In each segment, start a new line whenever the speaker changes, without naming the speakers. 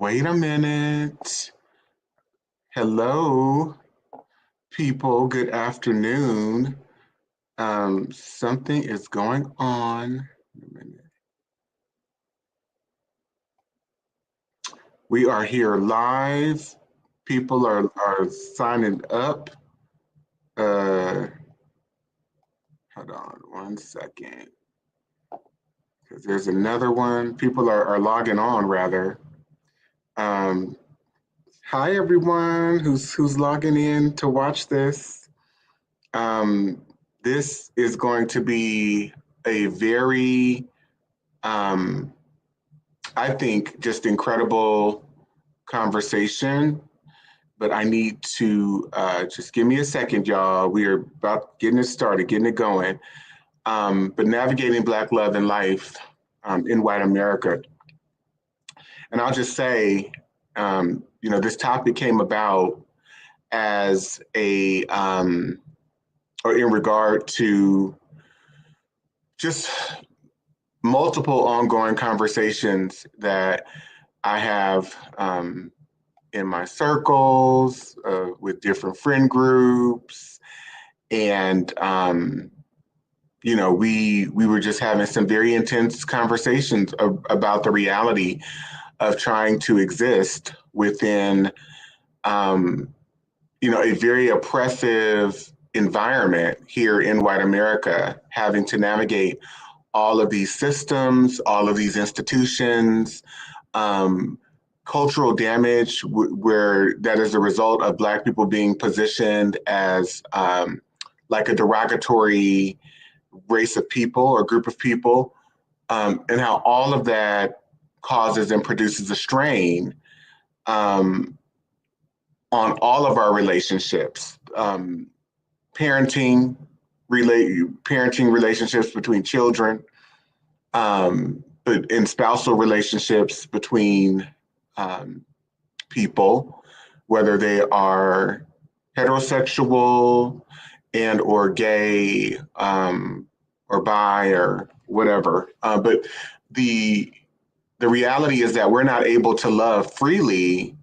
Wait a minute. Hello, people. Good afternoon. Something is going on. We are here live. People are signing up. Uh, Hold on 1 second, because there's another one. People are logging on rather. Um, Hi everyone who's logging in to watch this. Um, this is going to be a very, um, I think, just incredible conversation. But I need to just give me a second, y'all. We are about getting it started, getting it going. But navigating Black love and life in white America. And I'll just say, this topic came about as or in regard to just multiple ongoing conversations that I have in my circles with different friend groups. And, we were just having some very intense conversations about the reality of trying to exist within, a very oppressive environment here in white America, having to navigate all of these systems, all of these institutions, um, cultural damage where that is a result of Black people being positioned as like a derogatory race of people or group of people, and how all of that causes and produces a strain um, on all of our relationships, parenting, parenting relationships between children, but in spousal relationships between people, whether they are heterosexual and or gay, or bi or whatever. But the reality is that we're not able to love freely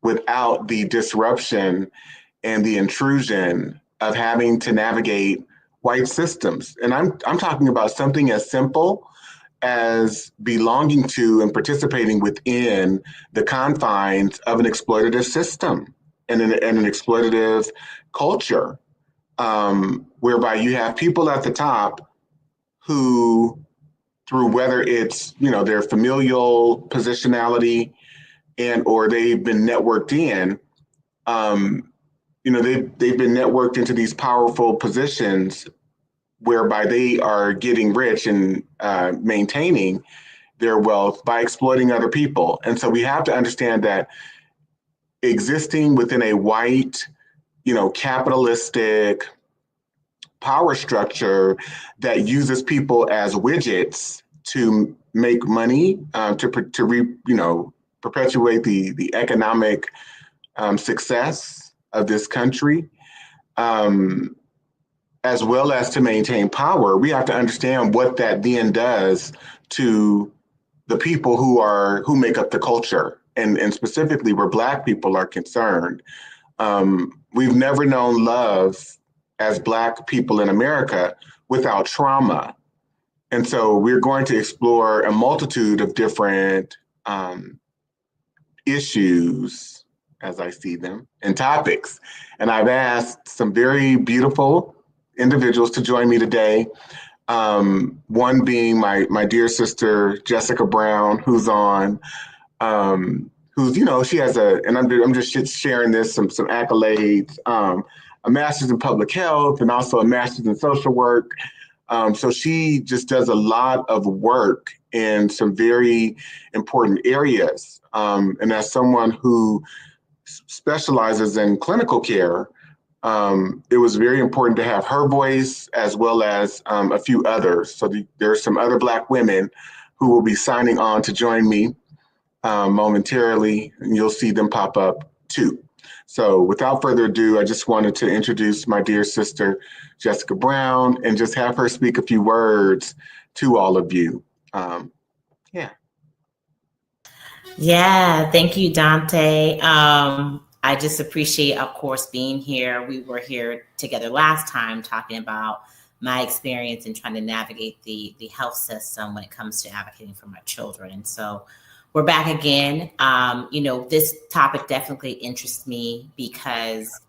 without the disruption and the intrusion of having to navigate white systems. And I'm talking about something as simple as belonging to and participating within the confines of an exploitative system and an exploitative culture, whereby you have people at the top who, through whether it's their familial positionality and or they've been networked in, they've been networked into these powerful positions whereby they are getting rich and maintaining their wealth by exploiting other people. And so we have to understand that existing within a white, capitalistic power structure that uses people as widgets to make money, perpetuate the economic success of this country, as well as to maintain power. We have to understand what that then does to the people who make up the culture, and specifically where Black people are concerned. We've never known love as Black people in America without trauma. And so we're going to explore a multitude of different issues as I see them and topics. And I've asked some very beautiful individuals to join me today. One being my dear sister, Jessica Brown, who's on, she has and I'm just sharing this, some accolades, a master's in public health and also a master's in social work. So she just does a lot of work in some very important areas. And as someone who specializes in clinical care, it was very important to have her voice as well as a few others. So there are some other Black women who will be signing on to join me momentarily, and you'll see them pop up too. So without further ado, I just wanted to introduce my dear sister, Jessica Brown, and just have her speak a few words to all of you. Yeah.
Yeah, thank you, Dante. I just appreciate, of course, being here. We were here together last time talking about my experience in trying to navigate the health system when it comes to advocating for my children. And so we're back again. This topic definitely interests me because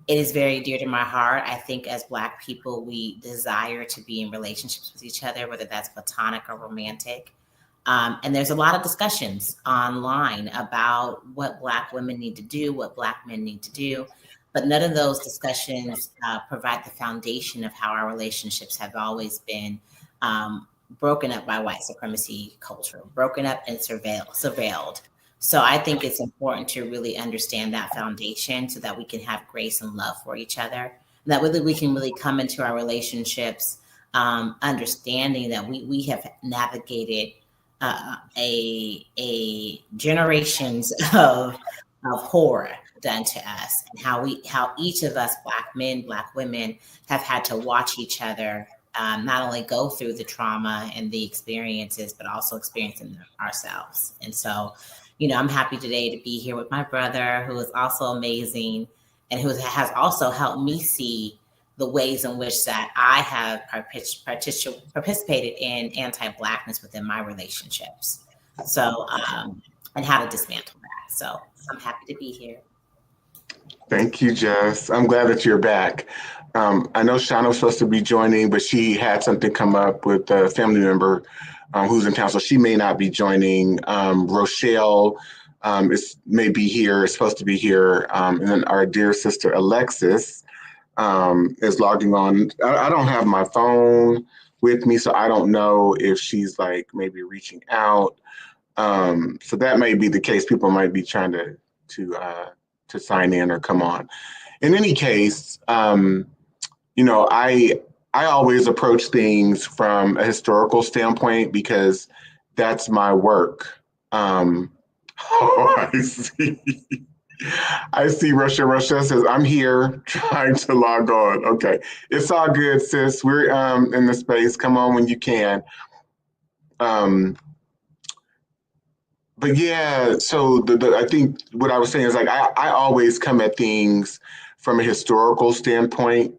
it is very dear to my heart. I think as Black people, we desire to be in relationships with each other, whether that's platonic or romantic. And there's a lot of discussions online about what Black women need to do, what Black men need to do. But none of those discussions provide the foundation of how our relationships have always been broken up by white supremacy culture, broken up and surveilled. So I think it's important to really understand that foundation so that we can have grace and love for each other. And that really we can really come into our relationships understanding that we have navigated a generations of horror done to us, and how each of us, Black men, Black women, have had to watch each other not only go through the trauma and the experiences, but also experiencing them ourselves. And so, I'm happy today to be here with my brother, who is also amazing and who has also helped me see the ways in which that I have participated in anti-Blackness within my relationships. So, and how to dismantle that. So I'm happy to be here.
Thank you, Jess. I'm glad that you're back. I know Shauna was supposed to be joining, but she had something come up with a family member who's in town, so she may not be joining. Rochelle may be here, is supposed to be here. And then our dear sister Alexis is logging on. I don't have my phone with me, so I don't know if she's like maybe reaching out. So that may be the case. People might be trying to sign in or come on. In any case, I always approach things from a historical standpoint because that's my work. Oh, I see. I see Russia. Russia says, I'm here trying to log on. Okay. It's all good, sis. We're in the space. Come on when you can. Um, but yeah, so I think what I was saying is like I always come at things from a historical standpoint.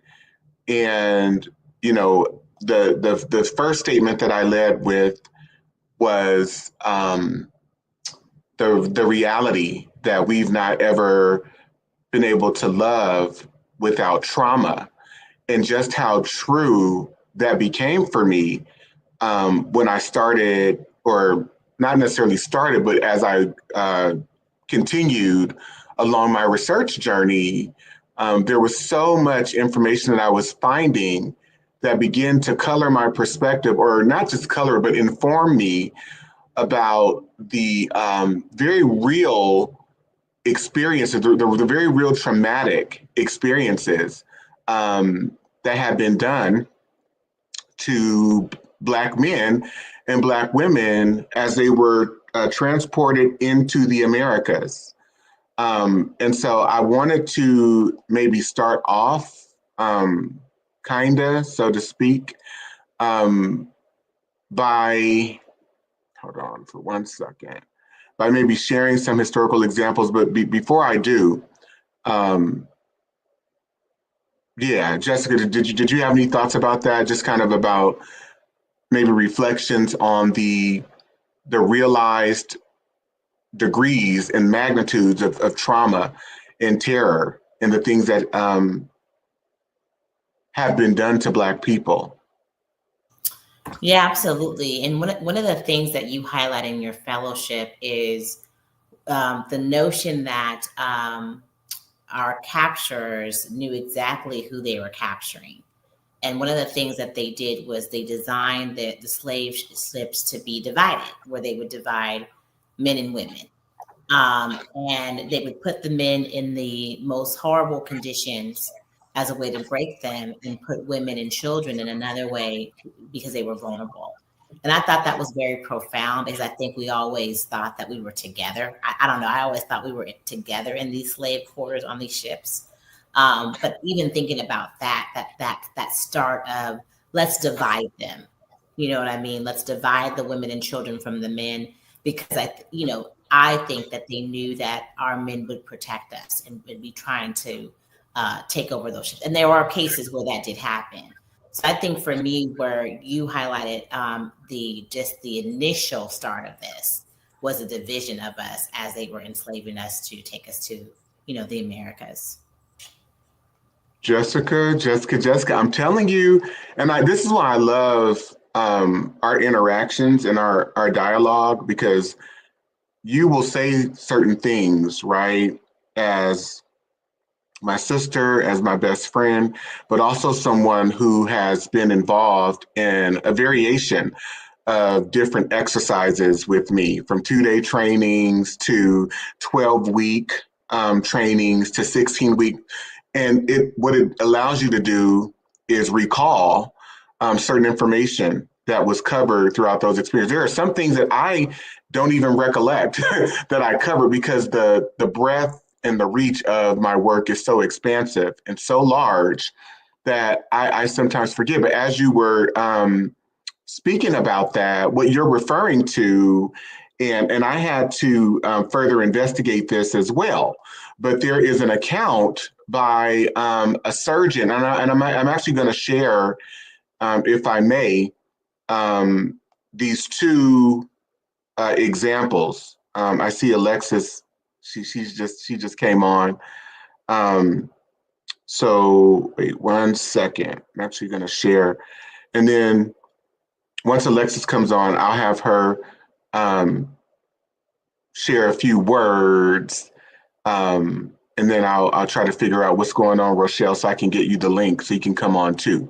And, the first statement that I led with was the reality that we've not ever been able to love without trauma, and just how true that became for me when I started, or not necessarily started, but as I continued along my research journey, there was so much information that I was finding that began to color my perspective, or not just color, but inform me about the very real experiences, the very real traumatic experiences that had been done to Black men and Black women as they were transported into the Americas. And so I wanted to maybe start off, kinda, so to speak, um, by, hold on for 1 second, by maybe sharing some historical examples. But before I do, um, yeah, Jessica, did you have any thoughts about that? Just kind of about maybe reflections on the realized degrees and magnitudes of trauma and terror and the things that have been done to Black people.
Yeah, absolutely. And one of the things that you highlight in your fellowship is the notion that our capturers knew exactly who they were capturing. And one of the things that they did was they designed the slave ships to be divided, where they would divide men and women. And they would put the men in the most horrible conditions as a way to break them, and put women and children in another way because they were vulnerable. And I thought that was very profound, because I think we always thought that we were together. I don't know. I always thought we were together in these slave quarters on these ships. But even thinking about that start of, let's divide them. You know what I mean? Let's divide the women and children from the men, because I think that they knew that our men would protect us and would be trying to take over those ships. And there are cases where that did happen. So I think for me, where you highlighted the initial start of this was a division of us as they were enslaving us to take us to, the Americas.
Jessica, I'm telling you, and this is why I love our interactions and our dialogue, because you will say certain things, right, as my sister, as my best friend, but also someone who has been involved in a variation of different exercises with me, from 2-day trainings to 12-week trainings to 16-week. And what it allows you to do is recall certain information that was covered throughout those experiences. There are some things that I don't even recollect that I covered, because the breadth and the reach of my work is so expansive and so large that I sometimes forget. But as you were speaking about that, what you're referring to, and I had to further investigate this as well, but there is an account by a surgeon, and I'm actually going to share, if I may, these two examples. I see Alexis; she just came on. So wait 1 second. I'm actually going to share, and then once Alexis comes on, I'll have her share a few words, and then I'll try to figure out what's going on, Rochelle, so I can get you the link so you can come on too.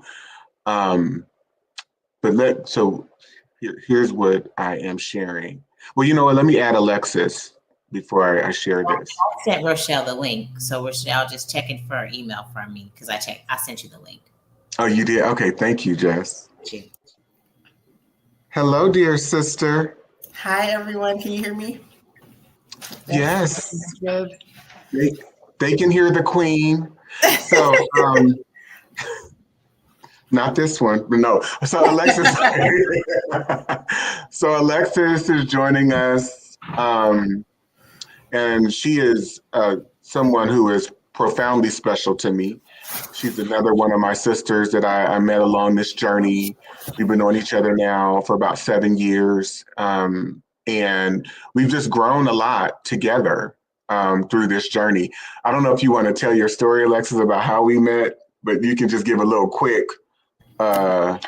So here's what I am sharing. Well, you know what? Let me add Alexis before I share this.
I sent Rochelle the link, so Rochelle just checking for her email from me, because I sent you the link.
Oh, you did? Okay, thank you, Jess.
Thank you.
Hello, dear sister.
Hi, everyone. Can you hear me?
Yes.
That's good.
They can hear the queen. So, not this one, but no. So Alexis, is joining us, and she is someone who is profoundly special to me. She's another one of my sisters that I met along this journey. We've been knowing each other now for about 7 years, and we've just grown a lot together through this journey. I don't know if you want to tell your story, Alexis, about how we met, but you can just give a little quick.
I'll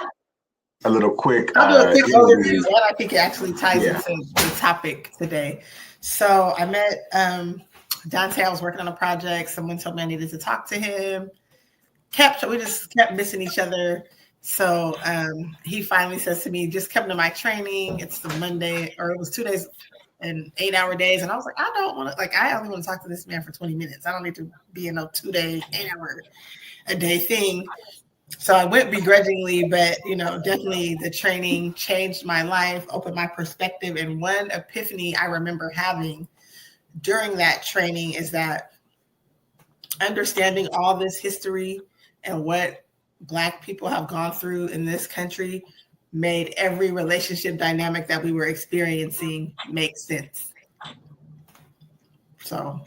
do a quick overview, and I think it actually ties into the topic today. So I met Dante. I was working on a project. Someone told me I needed to talk to him. We just kept missing each other. So he finally says to me, just come to my training. It's the Monday, or it was 2 days and 8-hour days. And I was like, I don't want to, I only want to talk to this man for 20 minutes. I don't need to be in no 2-day, 8-hour a day thing. So I went begrudgingly, but, definitely the training changed my life, opened my perspective. And one epiphany I remember having during that training is that understanding all this history and what Black people have gone through in this country made every relationship dynamic that we were experiencing make sense. So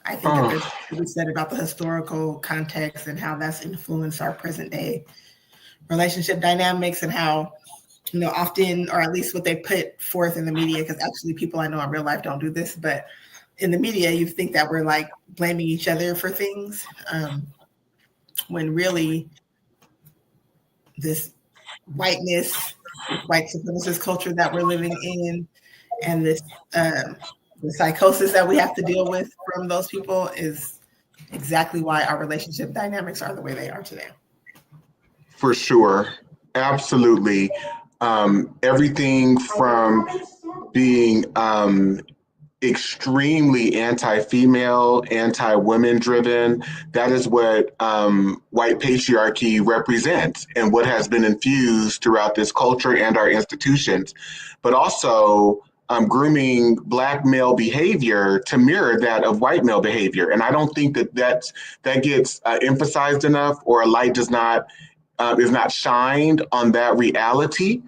I think that there's what we said about the historical context and how that's influenced our present day relationship dynamics, and how, often, or at least what they put forth in the media, because actually people I know in real life don't do this, but in the media, you think that we're blaming each other for things, when really this whiteness, white supremacist culture that we're living in, and this the psychosis that we have to deal with from those people is exactly why our relationship dynamics are the way they are today.
For sure. Absolutely. Everything from being extremely anti-female, anti-women driven. That is what white patriarchy represents and what has been infused throughout this culture and our institutions, but also grooming Black male behavior to mirror that of white male behavior. And I don't think that gets emphasized enough, or a light is not shined on that reality.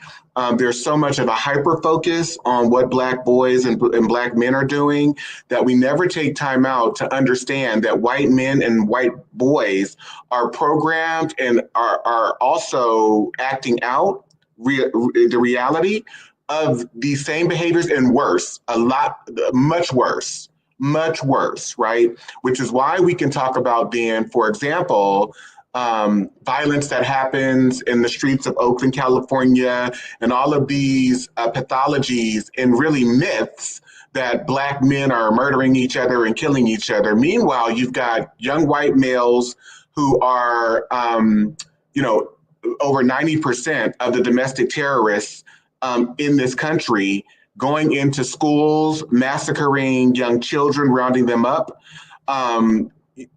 There's so much of a hyper focus on what Black boys and Black men are doing that we never take time out to understand that white men and white boys are programmed and are also acting out the reality of these same behaviors and worse, much worse, right? Which is why we can talk about then, for example, violence that happens in the streets of Oakland, California, and all of these pathologies and really myths that Black men are murdering each other and killing each other. Meanwhile, you've got young white males who are, over 90% of the domestic terrorists in this country going into schools, massacring young children, rounding them up,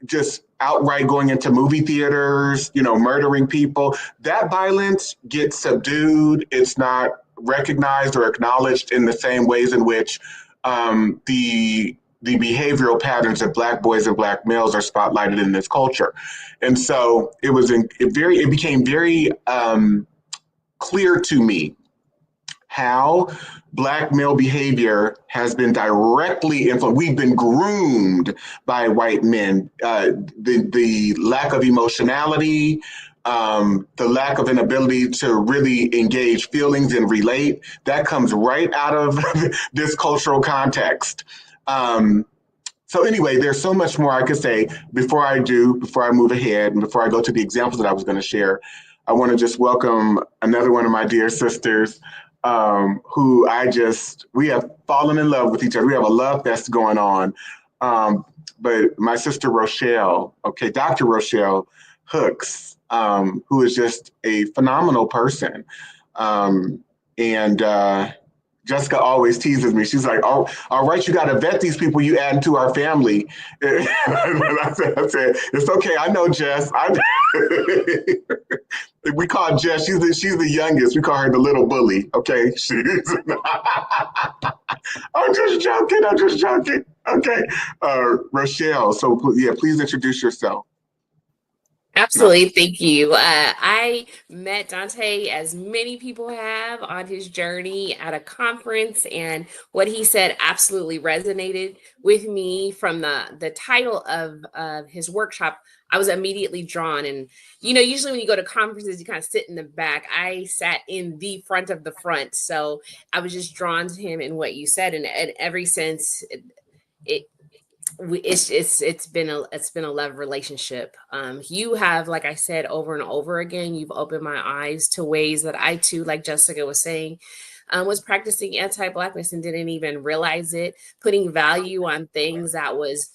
just outright going into movie theaters, murdering people. That violence gets subdued. It's not recognized or acknowledged in the same ways in which the behavioral patterns of Black boys and Black males are spotlighted in this culture. And so it became very clear to me how Black male behavior has been directly influenced. We've been groomed by white men. The lack of emotionality, the lack of an ability to really engage feelings and relate, that comes right out of this cultural context. So anyway, there's so much more I could say. Before I move ahead, and before I go to the examples that I was going to share, I want to just welcome another one of my dear sisters, who we have fallen in love with each other. We have a love fest going on. But my sister Rochelle, Dr. Rochelle Hooks, who is just a phenomenal person. Jessica always teases me. She's like, "Oh, all right, you got to vet these people you add into our family." And I said, "It's okay. I know Jess. We call Jess. She's the youngest. We call her the little bully. Okay, I'm just joking. Okay, Rochelle. So yeah, please introduce yourself."
Absolutely. Thank you. I met Dante, as many people have, on his journey at a conference, and what he said absolutely resonated with me. From the title of his workshop, I was immediately drawn. And, usually when you go to conferences, you kind of sit in the back. I sat in the front of the front. So I was just drawn to him and what you said. And ever since, it's been a love relationship. You have, like I said, over and over again, you've opened my eyes to ways that I too, like Jessica was saying, was practicing anti-Blackness and didn't even realize it, putting value on things that was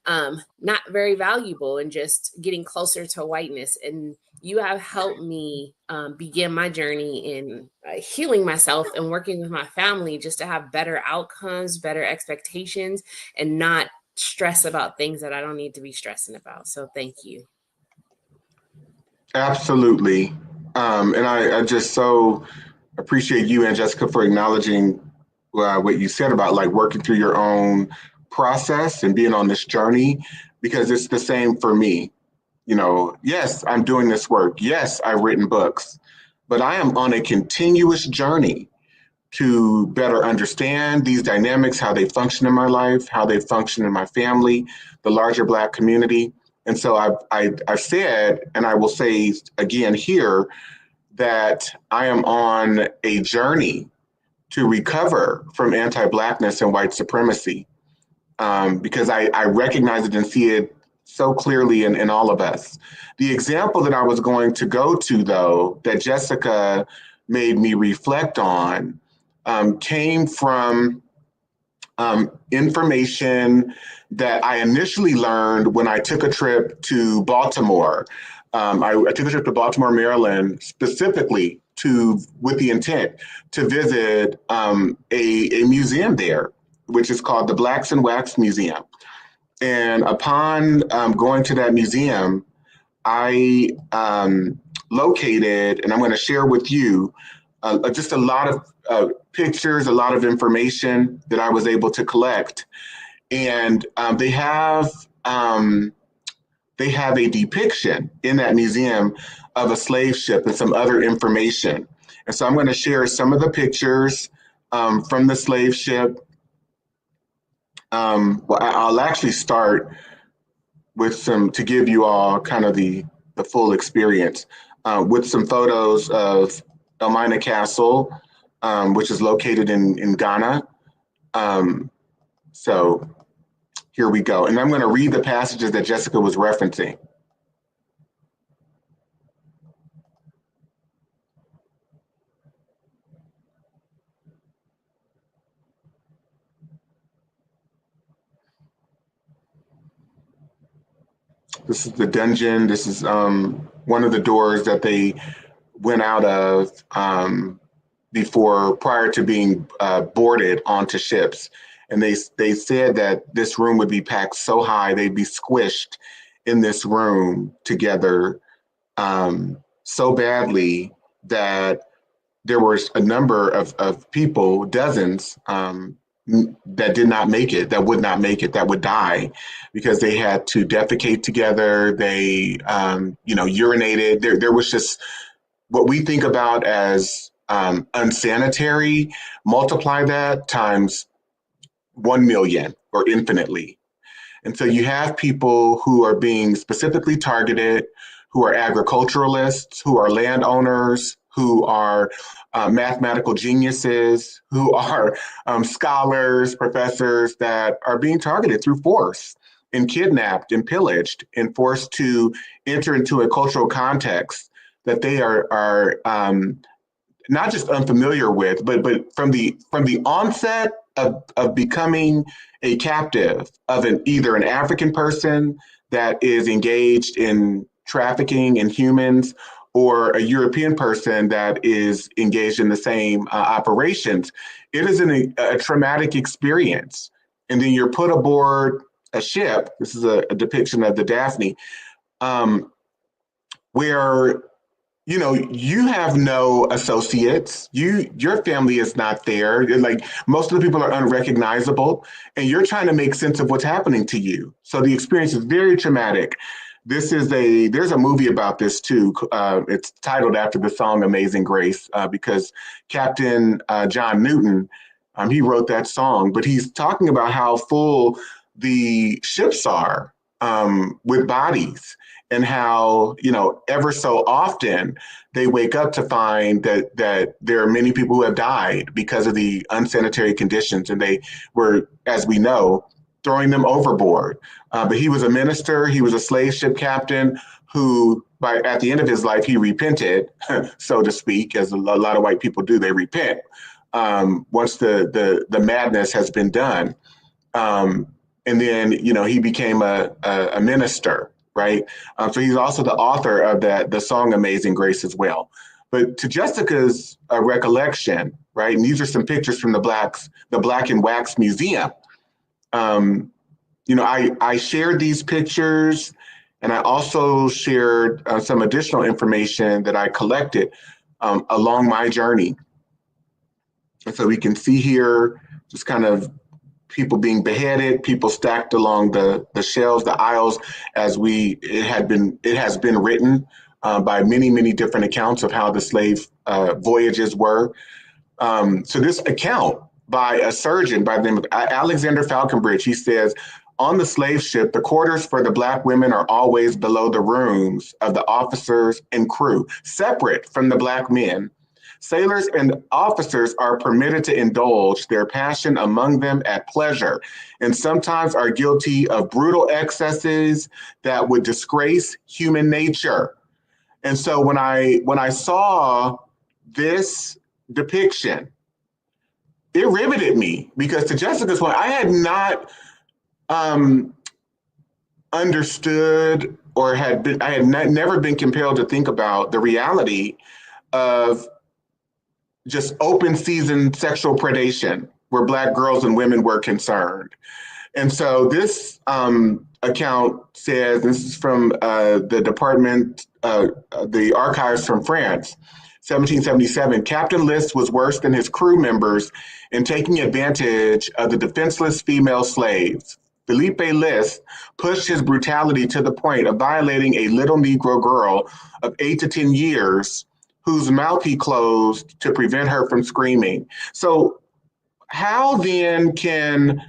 not very valuable, and just getting closer to whiteness. And you have helped me begin my journey in healing myself and working with my family, just to have better outcomes, better expectations, and not stress about things that I don't need to be stressing about. So thank you.
Absolutely. And I just so appreciate you and Jessica for acknowledging what you said about like working through your own process and being on this journey, because it's the same for me. Yes, I'm doing this work. Yes, I've written books, but I am on a continuous journey to better understand these dynamics, how they function in my life, how they function in my family, the larger Black community. And so I've said, and I will say again here, that I am on a journey to recover from anti-Blackness and white supremacy, because I recognize it and see it so clearly in all of us. The example that I was going to go to, though, that Jessica made me reflect on, came from information that I initially learned when I took a trip to Baltimore. I took a trip to Baltimore, Maryland, specifically with the intent to visit a museum there, which is called the Blacks in Wax Museum. And upon going to that museum, I located, and I'm going to share with you, just a lot of pictures, a lot of information that I was able to collect. And they have a depiction in that museum of a slave ship and some other information. And so I'm going to share some of the pictures from the slave ship. Well, I'll actually start with some, to give you all kind of the full experience, with some photos of Elmina Castle, which is located in Ghana. So here we go. And I'm going to read the passages that Jessica was referencing. This is the dungeon. This is one of the doors that they went out of prior to being boarded onto ships. And they said that this room would be packed so high, they'd be squished in this room together so badly that there was a number of people, dozens, that did not make it, that would not make it, that would die because they had to defecate together. They, urinated. There was just what we think about as unsanitary. Multiply that times 1 million or infinitely. And so you have people who are being specifically targeted, who are agriculturalists, who are landowners, who are mathematical geniuses, who are scholars, professors that are being targeted through force and kidnapped and pillaged and forced to enter into a cultural context that they are not just unfamiliar with, but from the onset of becoming a captive of either an African person that is engaged in trafficking in humans, or a European person that is engaged in the same operations. It is a traumatic experience. And then you're put aboard a ship. This is a depiction of the Daphne, where you have no associates. Your family is not there. Like, most of the people are unrecognizable, and you're trying to make sense of what's happening to you. So the experience is very traumatic. There's a movie about this too. It's titled after the song "Amazing Grace" because Captain John Newton, he wrote that song, but he's talking about how full the ships are with bodies, and how, ever so often they wake up to find that there are many people who have died because of the unsanitary conditions, and they were, as we know, throwing them overboard. But he was a minister, he was a slave ship captain who, at the end of his life, he repented, so to speak, as a lot of white people do. They repent once the madness has been done. And then, he became a minister, right? So he's also the author of the song "Amazing Grace" as well. But to Jessica's recollection, right, and these are some pictures from the Black and Wax Museum. I shared these pictures, and I also shared some additional information that I collected along my journey. And so we can see here just kind of people being beheaded, people stacked along the shelves, the aisles, it has been written by many, many different accounts of how the slave voyages were. So this account by a surgeon by the name of Alexander Falconbridge, he says, on the slave ship, the quarters for the Black women are always below the rooms of the officers and crew, separate from the Black men. Sailors and officers are permitted to indulge their passion among them at pleasure, and sometimes are guilty of brutal excesses that would disgrace human nature. And so when I saw this depiction, it riveted me, because to Jessica's point, I had not understood, or never been compelled to think about the reality of just open season sexual predation where Black girls and women were concerned. And so this account says, this is from the department, the archives from France, 1777, Captain List was worse than his crew members in taking advantage of the defenseless female slaves. Felipe List pushed his brutality to the point of violating a little Negro girl of 8 to 10 years whose mouth he closed to prevent her from screaming. So how then can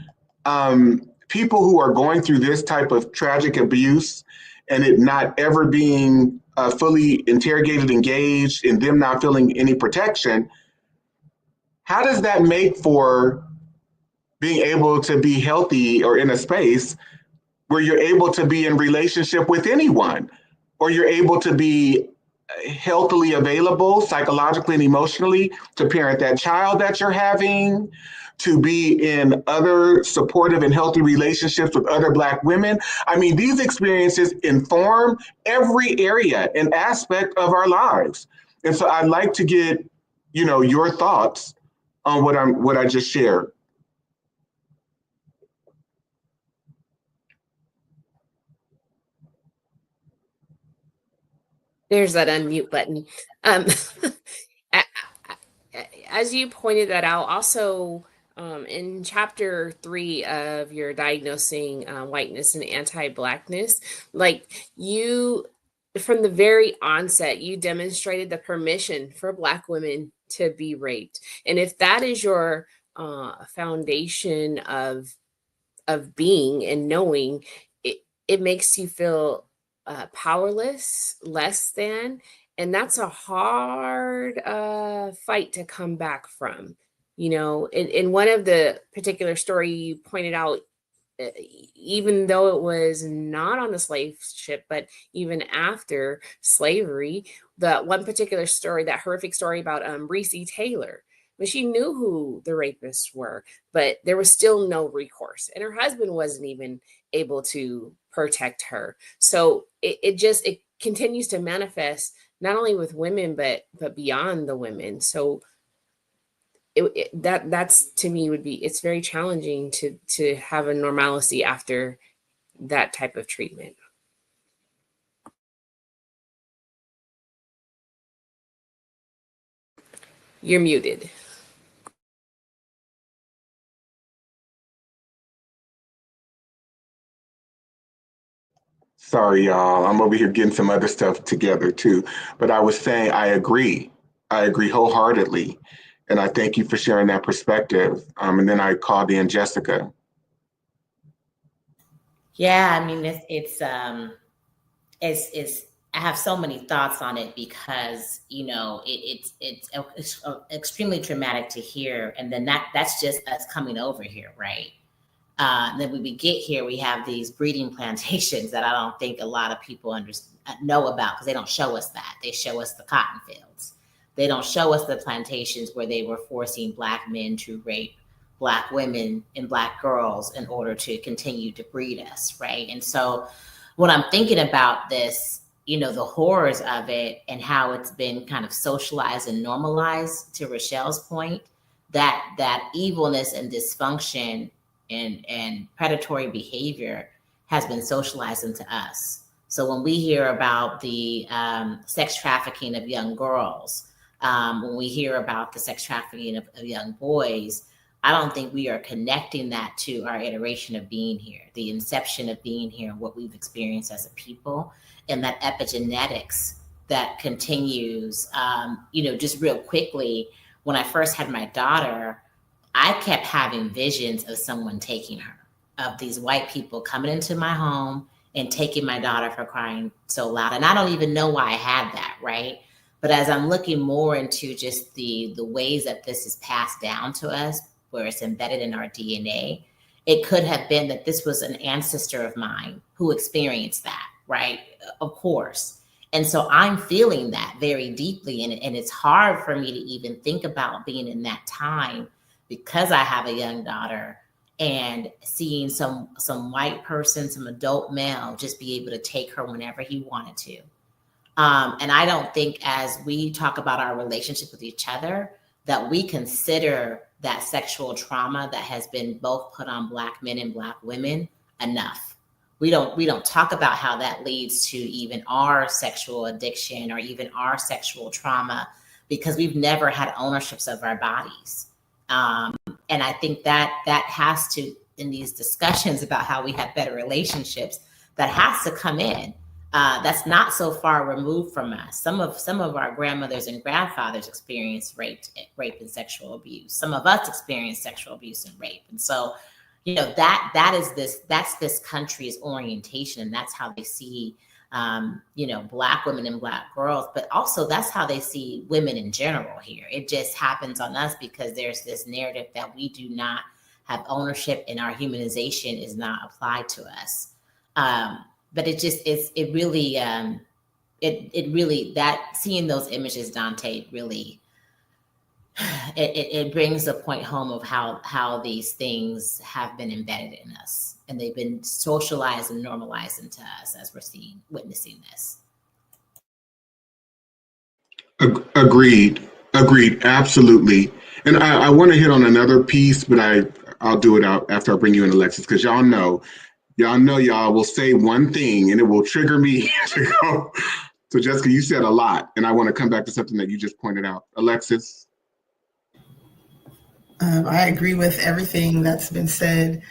people who are going through this type of tragic abuse and it not ever being fully interrogated, engaged, and them not feeling any protection, how does that make for being able to be healthy or in a space where you're able to be in relationship with anyone, or you're able to be healthily available psychologically and emotionally to parent that child that you're having, to be in other supportive and healthy relationships with other Black women? I mean, these experiences inform every area and aspect of our lives. And so I'd like to get, your thoughts on what I just shared.
There's that unmute button. As you pointed that out, also in chapter 3 of your diagnosing whiteness and anti-Blackness, like you, from the very onset, you demonstrated the permission for Black women to be raped. And if that is your foundation of being and knowing, it makes you feel powerless, less than, and that's a hard fight to come back from. In one of the particular story you pointed out, even though it was not on the slave ship, but even after slavery, the one particular story, that horrific story about Reese Taylor, when she knew who the rapists were, but there was still no recourse, and her husband wasn't even able to protect her. So it continues to manifest not only with women, but beyond the women. So that's to me it's very challenging to have a normalcy after that type of treatment. You're muted.
Sorry, y'all. I'm over here getting some other stuff together too. But I was saying, I agree. I agree wholeheartedly. And I thank you for sharing that perspective. And then I called in Jessica.
Yeah, I mean, it's I have so many thoughts on it because, it's extremely traumatic to hear. And then that's just us coming over here, right? Then when we get here, we have these breeding plantations that I don't think a lot of people know about, because they don't show us that. They show us the cotton fields. They don't show us the plantations where they were forcing Black men to rape Black women and Black girls in order to continue to breed us, right? And so when I'm thinking about this, the horrors of it and how it's been kind of socialized and normalized, to Rochelle's point, that evilness and dysfunction and predatory behavior has been socialized into us. So when we hear about the sex trafficking of young girls, when we hear about the sex trafficking of young boys, I don't think we are connecting that to our iteration of being here, the inception of being here, and what we've experienced as a people, and that epigenetics that continues. Just real quickly, when I first had my daughter, I kept having visions of someone taking her, of these white people coming into my home and taking my daughter for crying so loud. And I don't even know why I had that, right? But as I'm looking more into just the ways that this is passed down to us, where it's embedded in our DNA, it could have been that this was an ancestor of mine who experienced that, right? Of course. And so I'm feeling that very deeply. And it's hard for me to even think about being in that time, because I have a young daughter, and seeing some white person, some adult male, just be able to take her whenever he wanted to. And I don't think, as we talk about our relationship with each other, that we consider that sexual trauma that has been both put on Black men and Black women enough. We don't talk about how that leads to even our sexual addiction or even our sexual trauma, because we've never had ownerships of our bodies. And I think that has to, in these discussions about how we have better relationships, that has to come in. that's not so far removed from us. Some of our grandmothers and grandfathers experienced rape and sexual abuse. Some of us experienced sexual abuse and rape. And so, that's this country's orientation. And that's how they see, Black women and Black girls, but also that's how they see women in general here. It just happens on us because there's this narrative that we do not have ownership and our humanization is not applied to us. But it really that seeing those images, Dante, really, it brings a point home of how these things have been embedded in us and they've been socialized and normalized into us as we're witnessing this.
Agreed, absolutely. And I want to hit on another piece, but I'll do it out after I bring you in, Alexis, because y'all know y'all will say one thing and it will trigger me to go. So Jessica, you said a lot, and I want to come back to something that you just pointed out. Alexis?
I agree with everything that's been said.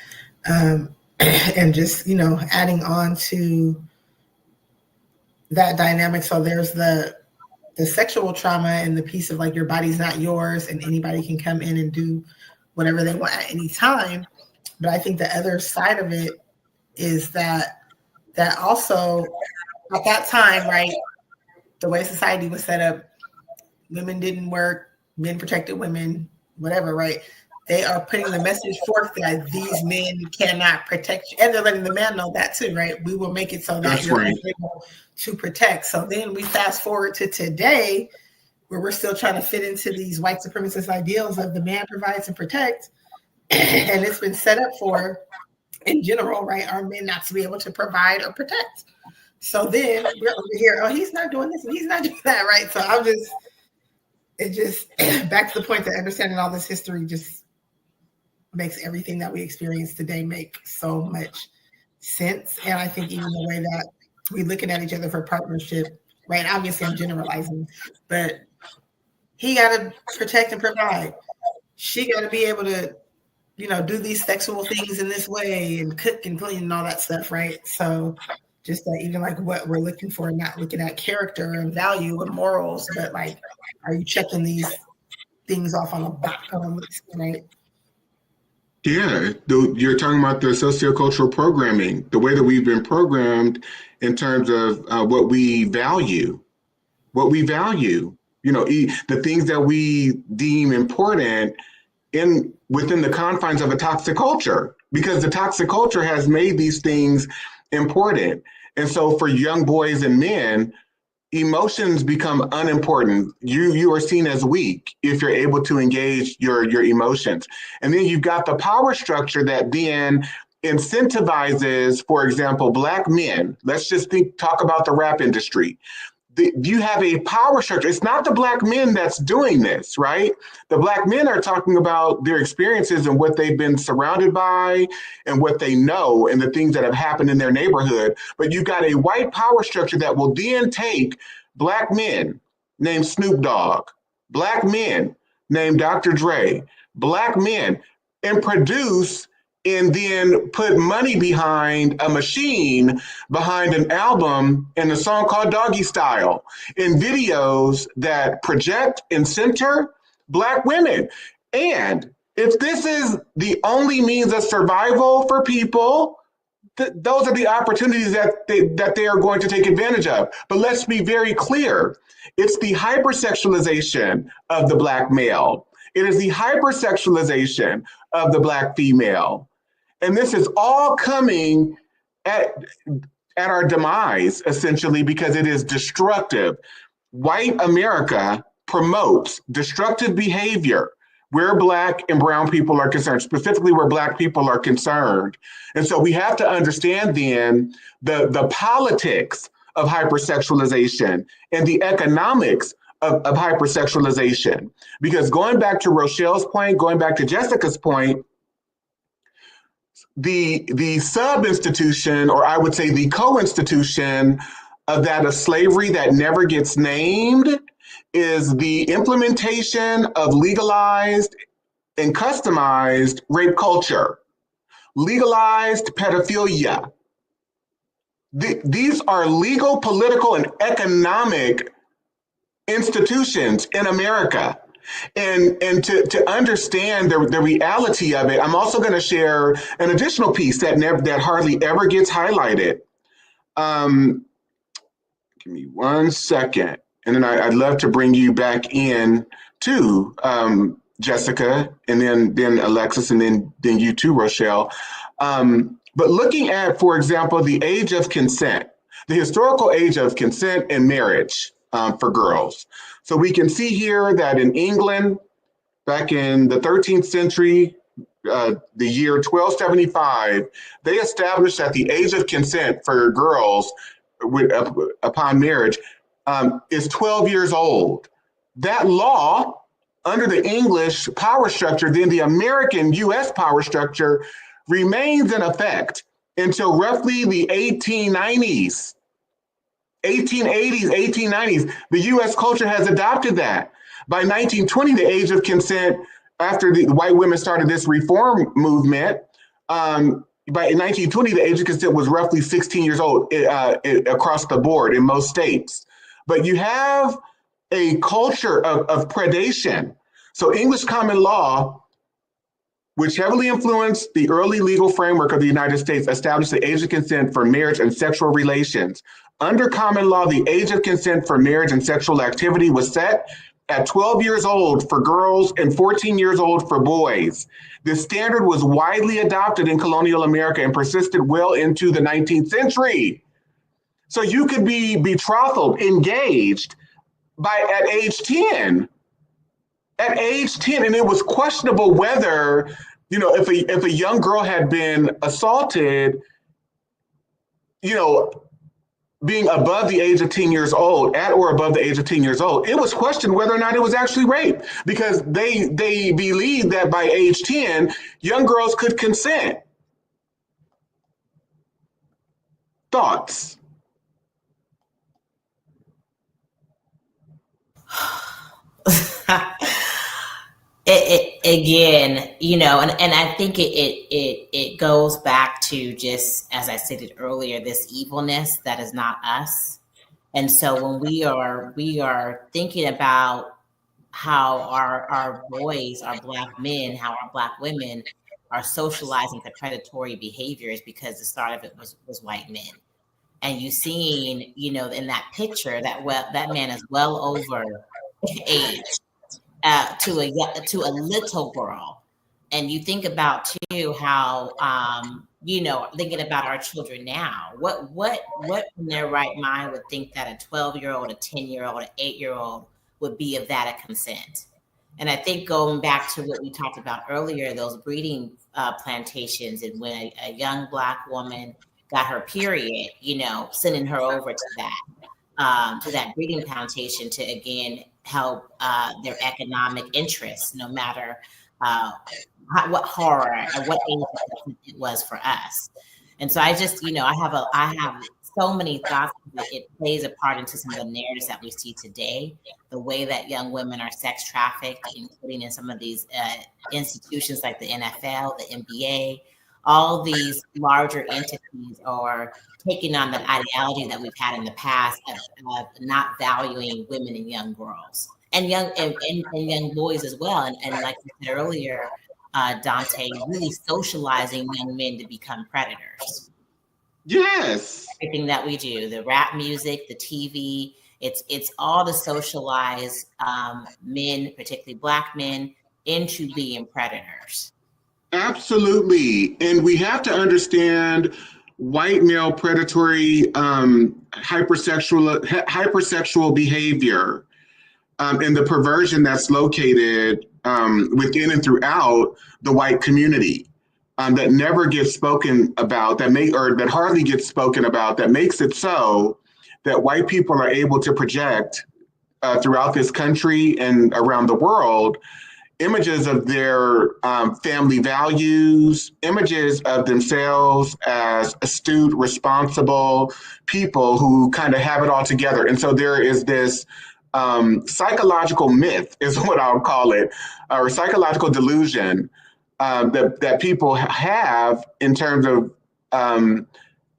And just, adding on to that dynamic. So there's the sexual trauma and the piece of like your body's not yours and anybody can come in and do whatever they want at any time. But I think the other side of it is that also at that time, right, the way society was set up, women didn't work, men protected women, whatever, right? They are putting the message forth that these men cannot protect you. And they're letting the man know that too, right? We will make it so that you're able to protect. So then we fast forward to today where we're still trying to fit into these white supremacist ideals of the man provides and protects. And it's been set up for, in general, right, our men not to be able to provide or protect. So then we're over here, oh, he's not doing this and he's not doing that, right? So it just back to the point that understanding all this history just makes everything that we experience today make so much sense. And I think even the way that we're looking at each other for partnership, right? Obviously I'm generalizing, but he got to protect and provide. She got to be able to, do these sexual things in this way and cook and clean and all that stuff, right? So just that even like what we're looking for, not looking at character and value and morals, but like, are you checking these things off on a list, right?
Yeah, you're talking about the sociocultural programming, the way that we've been programmed in terms of what we value, the things that we deem important within the confines of a toxic culture, because the toxic culture has made these things important. And so for young boys and men, emotions become unimportant. You are seen as weak if you're able to engage your emotions. And then you've got the power structure that then incentivizes, for example, Black men. Let's just talk about the rap industry. You have a power structure. It's not the Black men that's doing this, right? The Black men are talking about their experiences and what they've been surrounded by and what they know and the things that have happened in their neighborhood. But you've got a white power structure that will then take Black men named Snoop Dogg, Black men named Dr. Dre, Black men, and produce and then put money behind a machine, behind an album and a song called Doggy Style, in videos that project and center Black women. And if this is the only means of survival for people, those are the opportunities that they are going to take advantage of. But let's be very clear. It's the hypersexualization of the Black male. It is the hypersexualization of the Black female. And this is all coming at our demise, essentially, because it is destructive. White America promotes destructive behavior where Black and brown people are concerned, specifically where Black people are concerned. And so we have to understand then the politics of hypersexualization and the economics of hypersexualization. Because going back to Rochelle's point, going back to Jessica's point, the sub-institution, or I would say the co-institution of that of slavery that never gets named, is the implementation of legalized and customized rape culture, legalized pedophilia. These are legal, political, and economic institutions in America. And to understand the reality of it, I'm also going to share an additional piece that hardly ever gets highlighted. Give me 1 second. And then I'd love to bring you back in too, Jessica, and then Alexis, and then you too, Rochelle. But looking at, for example, the age of consent, the historical age of consent and marriage for girls. So we can see here that in England, back in the 13th century, the year 1275, they established that the age of consent for girls upon marriage is 12 years old. That law, under the English power structure, then the American US power structure, remains in effect until roughly the 1890s. 1880s, 1890s, the US culture has adopted that. By 1920, the age of consent, after the white women started this reform movement, by 1920, the age of consent was roughly 16 years old across the board in most states. But you have a culture of predation. So English common law, which heavily influenced the early legal framework of the United States, established the age of consent for marriage and sexual relations. Under common law, the age of consent for marriage and sexual activity was set at 12 years old for girls and 14 years old for boys. This standard was widely adopted in colonial America and persisted well into the 19th century. So you could be betrothed, engaged at age 10. At age 10, and it was questionable whether, if a young girl had been assaulted, being above the age of 10 years old, at or above the age of 10 years old, it was questioned whether or not it was actually rape, because they believed that by age 10, young girls could consent. Thoughts?
Again, and I think it goes back to, just as I stated earlier, this evilness that is not us. And so when we are thinking about how our boys, our Black men, how our Black women are socializing to predatory behaviors, because the start of it was white men. And you seeing, in that picture, that man is well over age. To a little girl. And you think about too how thinking about our children now, what in their right mind would think that a 12-year-old, a 10-year-old, an 8-year-old would be of that a consent. And I think going back to what we talked about earlier, those breeding plantations, and when a young Black woman got her period, sending her over to that breeding plantation to again help their economic interests, no matter what horror and what age it was for us. And so I just, I have so many thoughts that it plays a part into some of the narratives that we see today, the way that young women are sex trafficked, including in some of these institutions like the NFL, the NBA. All these larger entities are taking on the ideology that we've had in the past of not valuing women and young girls and young boys as well. And like I said earlier, Dante, really socializing young men to become predators.
Yes.
Everything that we do, the rap music, the TV, it's all to socialize men, particularly Black men, into being predators.
Absolutely. And we have to understand white male predatory hypersexual behavior and the perversion that's located within and throughout the white community that never gets spoken about, that hardly gets spoken about, that makes it so that white people are able to project throughout this country and around the world images of their family values, images of themselves as astute, responsible people who kind of have it all together. And so there is this psychological myth, is what I'll call it, or psychological delusion that people have in terms of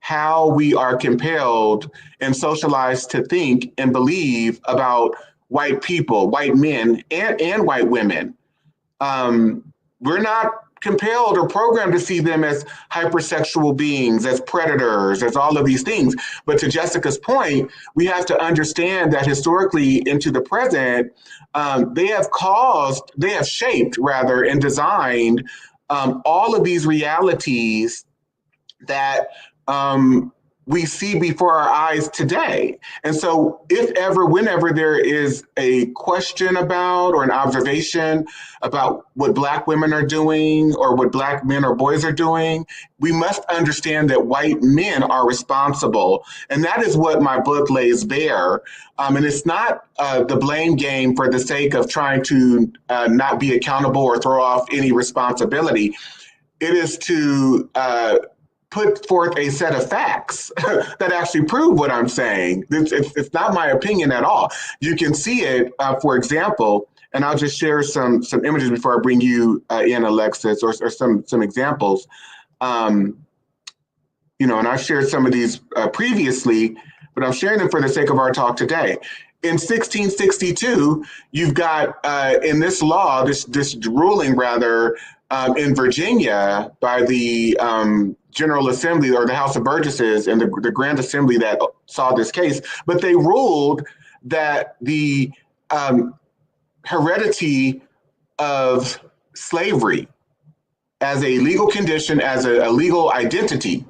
how we are compelled and socialized to think and believe about white people, white men, and white women. We're not compelled or programmed to see them as hypersexual beings, as predators, as all of these things. But to Jessica's point, we have to understand that historically into the present, they have shaped rather and designed all of these realities that we see before our eyes today. And so if ever, whenever there is a question about or an observation about what Black women are doing or what Black men or boys are doing, we must understand that white men are responsible. And that is what my book lays bare. And it's not the blame game for the sake of trying to not be accountable or throw off any responsibility. It is to put forth a set of facts that actually prove what I'm saying. It's not my opinion at all. You can see it, for example, and I'll just share some images before I bring you in, Alexis, or some examples. And I've shared some of these previously, but I'm sharing them for the sake of our talk today. In 1662, you've got in this law, this ruling rather, in Virginia by the General Assembly or the House of Burgesses and the Grand Assembly that saw this case, but they ruled that the heredity of slavery as a legal condition, as a legal identity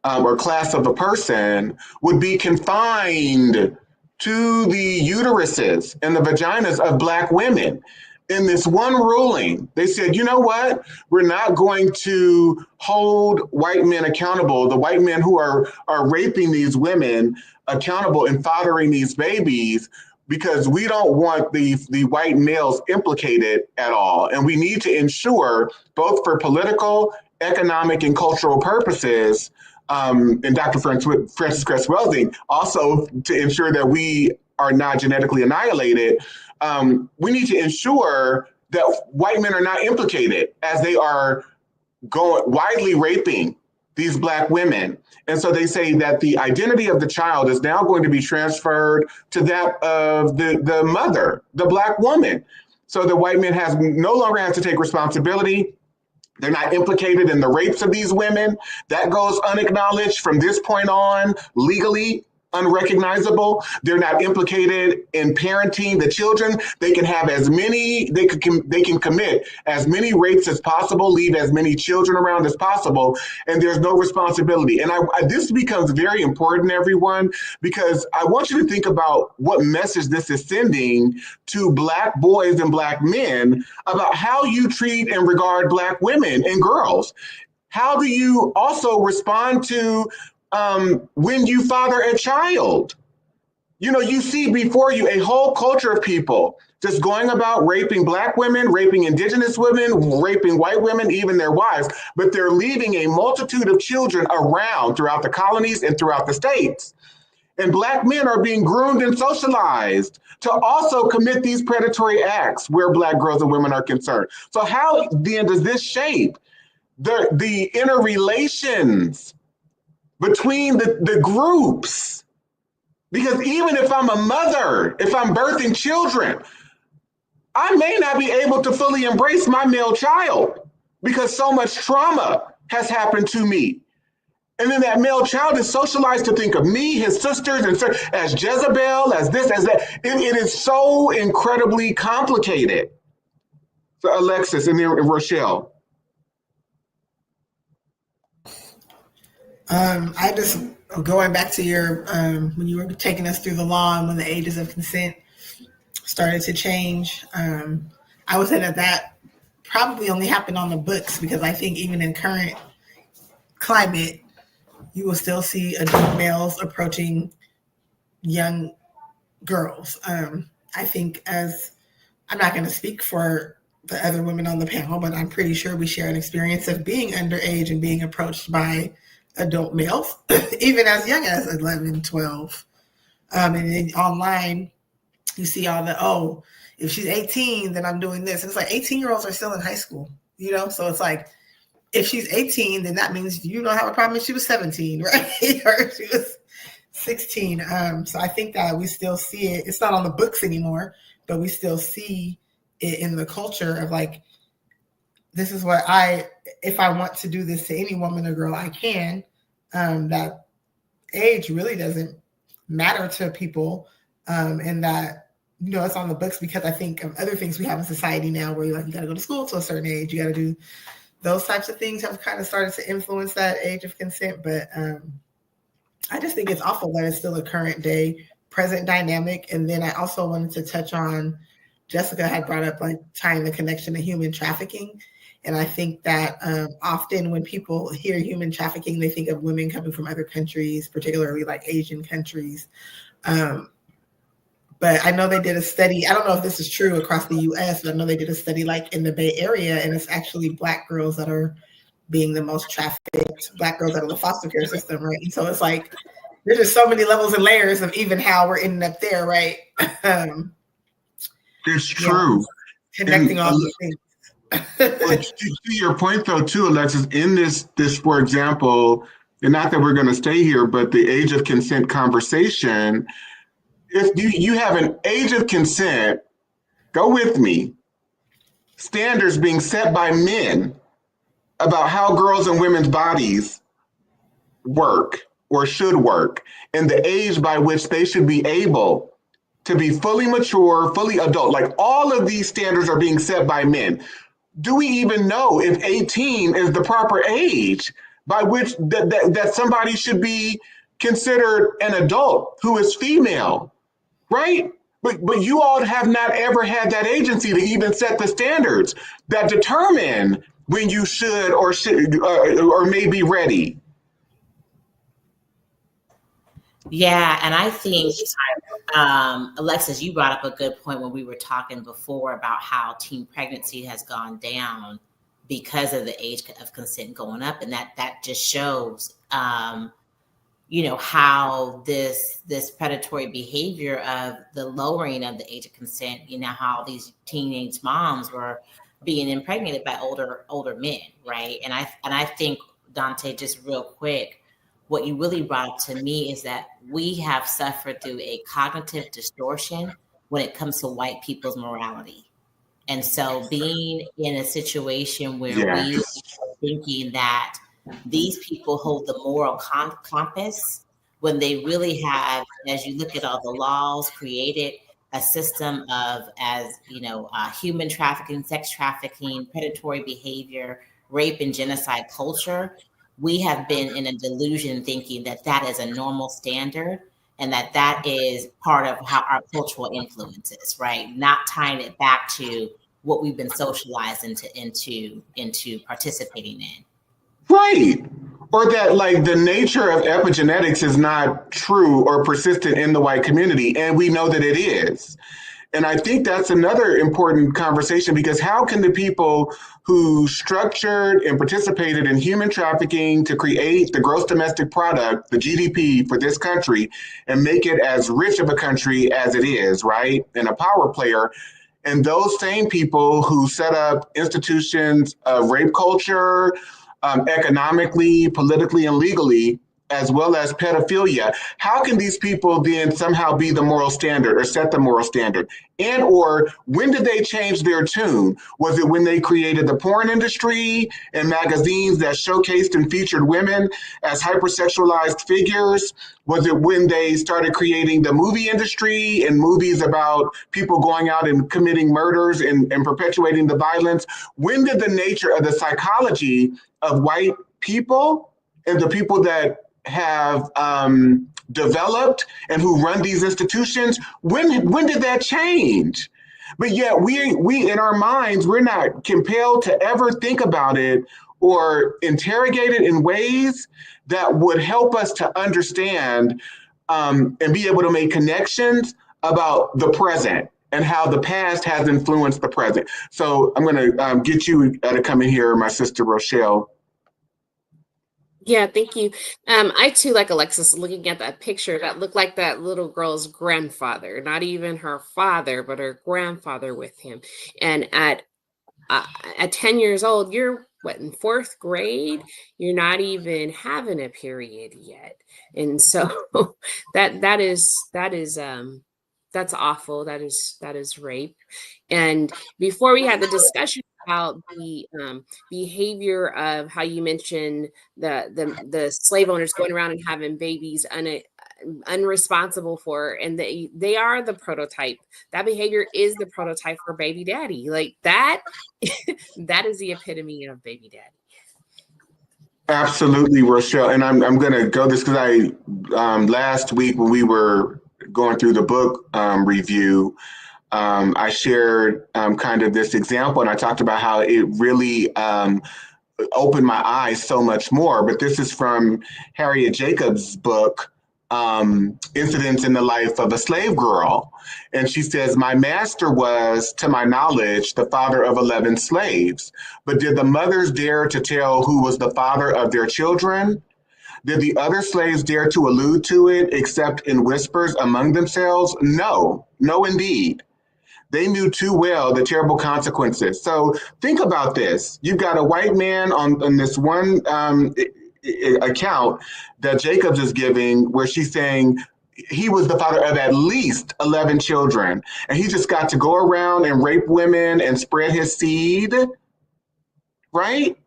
or class of a person would be confined to the uteruses and the vaginas of Black women. In this one ruling, they said, you know what? We're not going to hold white men accountable, the white men who are raping these women accountable and fathering these babies, because we don't want the white males implicated at all. And we need to ensure, both for political, economic, and cultural purposes, and Dr. Frances Cress Welsing, also to ensure that we are not genetically annihilated, we need to ensure that white men are not implicated as they are widely raping these Black women. And so they say that the identity of the child is now going to be transferred to that of the mother, the Black woman. So the white men no longer have to take responsibility. They're not implicated in the rapes of these women. That goes unacknowledged from this point on, legally unrecognizable. They're not implicated in parenting the children. They can have they can commit as many rapes as possible, leave as many children around as possible, and there's no responsibility. And this becomes very important, everyone, because I want you to think about what message this is sending to Black boys and Black men about how you treat and regard Black women and girls. How do you also respond to when you father a child? You see before you a whole culture of people just going about raping Black women, raping Indigenous women, raping white women, even their wives, but they're leaving a multitude of children around throughout the colonies and throughout the states. And Black men are being groomed and socialized to also commit these predatory acts where Black girls and women are concerned. So how then does this shape the interrelations between the groups? Because even if I'm a mother, if I'm birthing children, I may not be able to fully embrace my male child because so much trauma has happened to me. And then that male child is socialized to think of me, his sisters, and as Jezebel, as this, as that. It is so incredibly complicated. So Alexis and then Rochelle.
I just, going back to your, when you were taking us through the law and when the ages of consent started to change, I would say that probably only happened on the books, because I think even in current climate, you will still see adult males approaching young girls. I think, as I'm not going to speak for the other women on the panel, but I'm pretty sure we share an experience of being underage and being approached by adult males, even as young as 11, 12. And then online, you see all the, if she's 18, then I'm doing this. And it's like 18-year-olds are still in high school, so it's like if she's 18, then that means you don't have a problem if she was 17, right? Or if she was 16. So I think that we still see it. It's not on the books anymore, but we still see it in the culture of like, this is what if I want to do this to any woman or girl, I can. That age really doesn't matter to people. And that, it's on the books because I think of other things we have in society now where you got to go to school to a certain age. You got to do those types of things have kind of started to influence that age of consent. But I just think it's awful that it's still a current day, present dynamic. And then I also wanted to touch on, Jessica had brought up like tying the connection to human trafficking. And I think that often when people hear human trafficking, they think of women coming from other countries, particularly like Asian countries. But I know they did a study. I don't know if this is true across the US, but I know they did a study like in the Bay Area, and it's actually Black girls that are being the most trafficked, Black girls out of the foster care system, right? And so it's like, there's just so many levels and layers of even how we're ending up there, right?
It's true.
Connecting all these things.
To your point though too, Alexis, in this for example, and not that we're going to stay here, but the age of consent conversation, if you have an age of consent, go with me, standards being set by men about how girls and women's bodies work or should work, and the age by which they should be able to be fully mature, fully adult, like all of these standards are being set by men. Do we even know if 18 is the proper age by which that somebody should be considered an adult who is female, right? But you all have not ever had that agency to even set the standards that determine when you should or may be ready.
Yeah, and I think, Alexis, you brought up a good point when we were talking before about how teen pregnancy has gone down because of the age of consent going up, and that just shows, how this predatory behavior of the lowering of the age of consent, how these teenage moms were being impregnated by older men, right? And I think, Dante, just real quick, what you really brought up to me is that we have suffered through a cognitive distortion when it comes to white people's morality. And so being in a situation where we are thinking that these people hold the moral compass when they really have, as you look at all the laws, created a system of, human trafficking, sex trafficking, predatory behavior, rape and genocide culture. We have been in a delusion thinking that is a normal standard and that is part of how our cultural influences, right? Not tying it back to what we've been socialized into participating in.
Right. Or that like the nature of epigenetics is not true or persistent in the white community. And we know that it is. And I think that's another important conversation, because how can the people who structured and participated in human trafficking to create the gross domestic product, the GDP for this country, and make it as rich of a country as it is, right? And a power player, and those same people who set up institutions of rape culture, economically, politically, and legally, as well as pedophilia, how can these people then somehow be the moral standard or set the moral standard? And or when did they change their tune? Was it when they created the porn industry and magazines that showcased and featured women as hypersexualized figures? Was it when they started creating the movie industry and movies about people going out and committing murders and perpetuating the violence? When did the nature of the psychology of white people and the people that have developed and who run these institutions, when did that change? But yet we in our minds, we're not compelled to ever think about it or interrogate it in ways that would help us to understand and be able to make connections about the present and how the past has influenced the present. So I'm going to get you to come in here, my sister Rochelle.
Yeah, thank you. I too, like Alexis, looking at that picture, that looked like that little girl's grandfather, not even her father, but her grandfather with him. And at at 10 years old, you're what, in 4th grade? You're not even having a period yet. And so that's awful. That is rape. And before we had the discussion about the behavior of how you mentioned the slave owners going around and having babies unresponsible for, and they are the prototype. That behavior is the prototype for baby daddy. Like that that is the epitome of baby daddy.
Absolutely, Rochelle. And I'm going to go this because last week when we were going through the book review, I shared kind of this example, and I talked about how it really opened my eyes so much more. But this is from Harriet Jacobs' book, Incidents in the Life of a Slave Girl. And she says, my master was, to my knowledge, the father of 11 slaves. But did the mothers dare to tell who was the father of their children? Did the other slaves dare to allude to it, except in whispers among themselves? No, indeed. They knew too well the terrible consequences. So think about this. You've got a white man on this one account that Jacobs is giving, where she's saying he was the father of at least 11 children. And he just got to go around and rape women and spread his seed, right?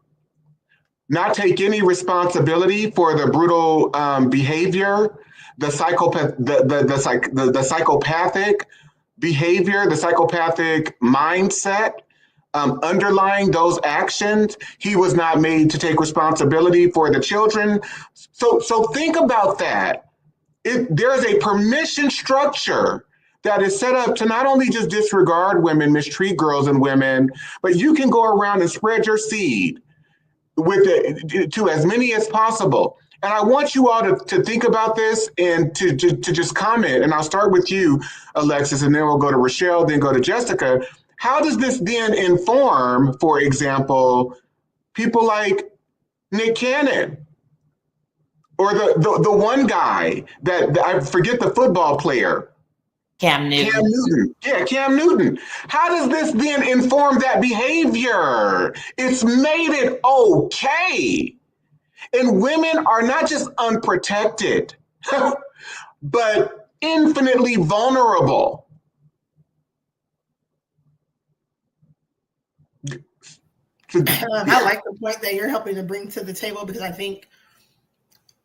Not take any responsibility for the brutal behavior, the psychopathic behavior, the psychopathic mindset underlying those actions. He was not made to take responsibility for the children. So think about that. There's a permission structure that is set up to not only just disregard women, mistreat girls and women, but you can go around and spread your seed to as many as possible. And I want you all to think about this and to just comment. And I'll start with you, Alexis, and then we'll go to Rochelle, then go to Jessica. How does this then inform, for example, people like Nick Cannon or the one guy that I forget the football player?
Cam Newton.
Yeah, Cam Newton. How does this then inform that behavior? It's made it okay. And women are not just unprotected, but infinitely vulnerable.
I like the point that you're helping to bring to the table, because I think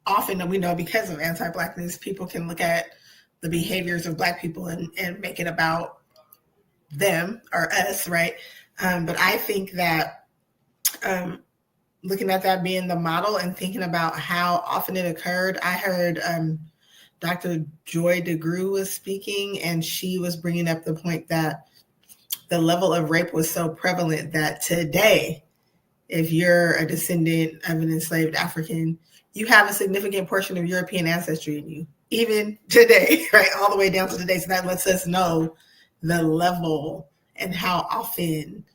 often we know because of anti-Blackness, people can look at the behaviors of Black people and make it about them or us, right? But I think that looking at that being the model and thinking about how often it occurred, I heard Dr. Joy DeGruy was speaking, and she was bringing up the point that the level of rape was so prevalent that today, if you're a descendant of an enslaved African, you have a significant portion of European ancestry in you, even today, right? All the way down to today. So that lets us know the level and how often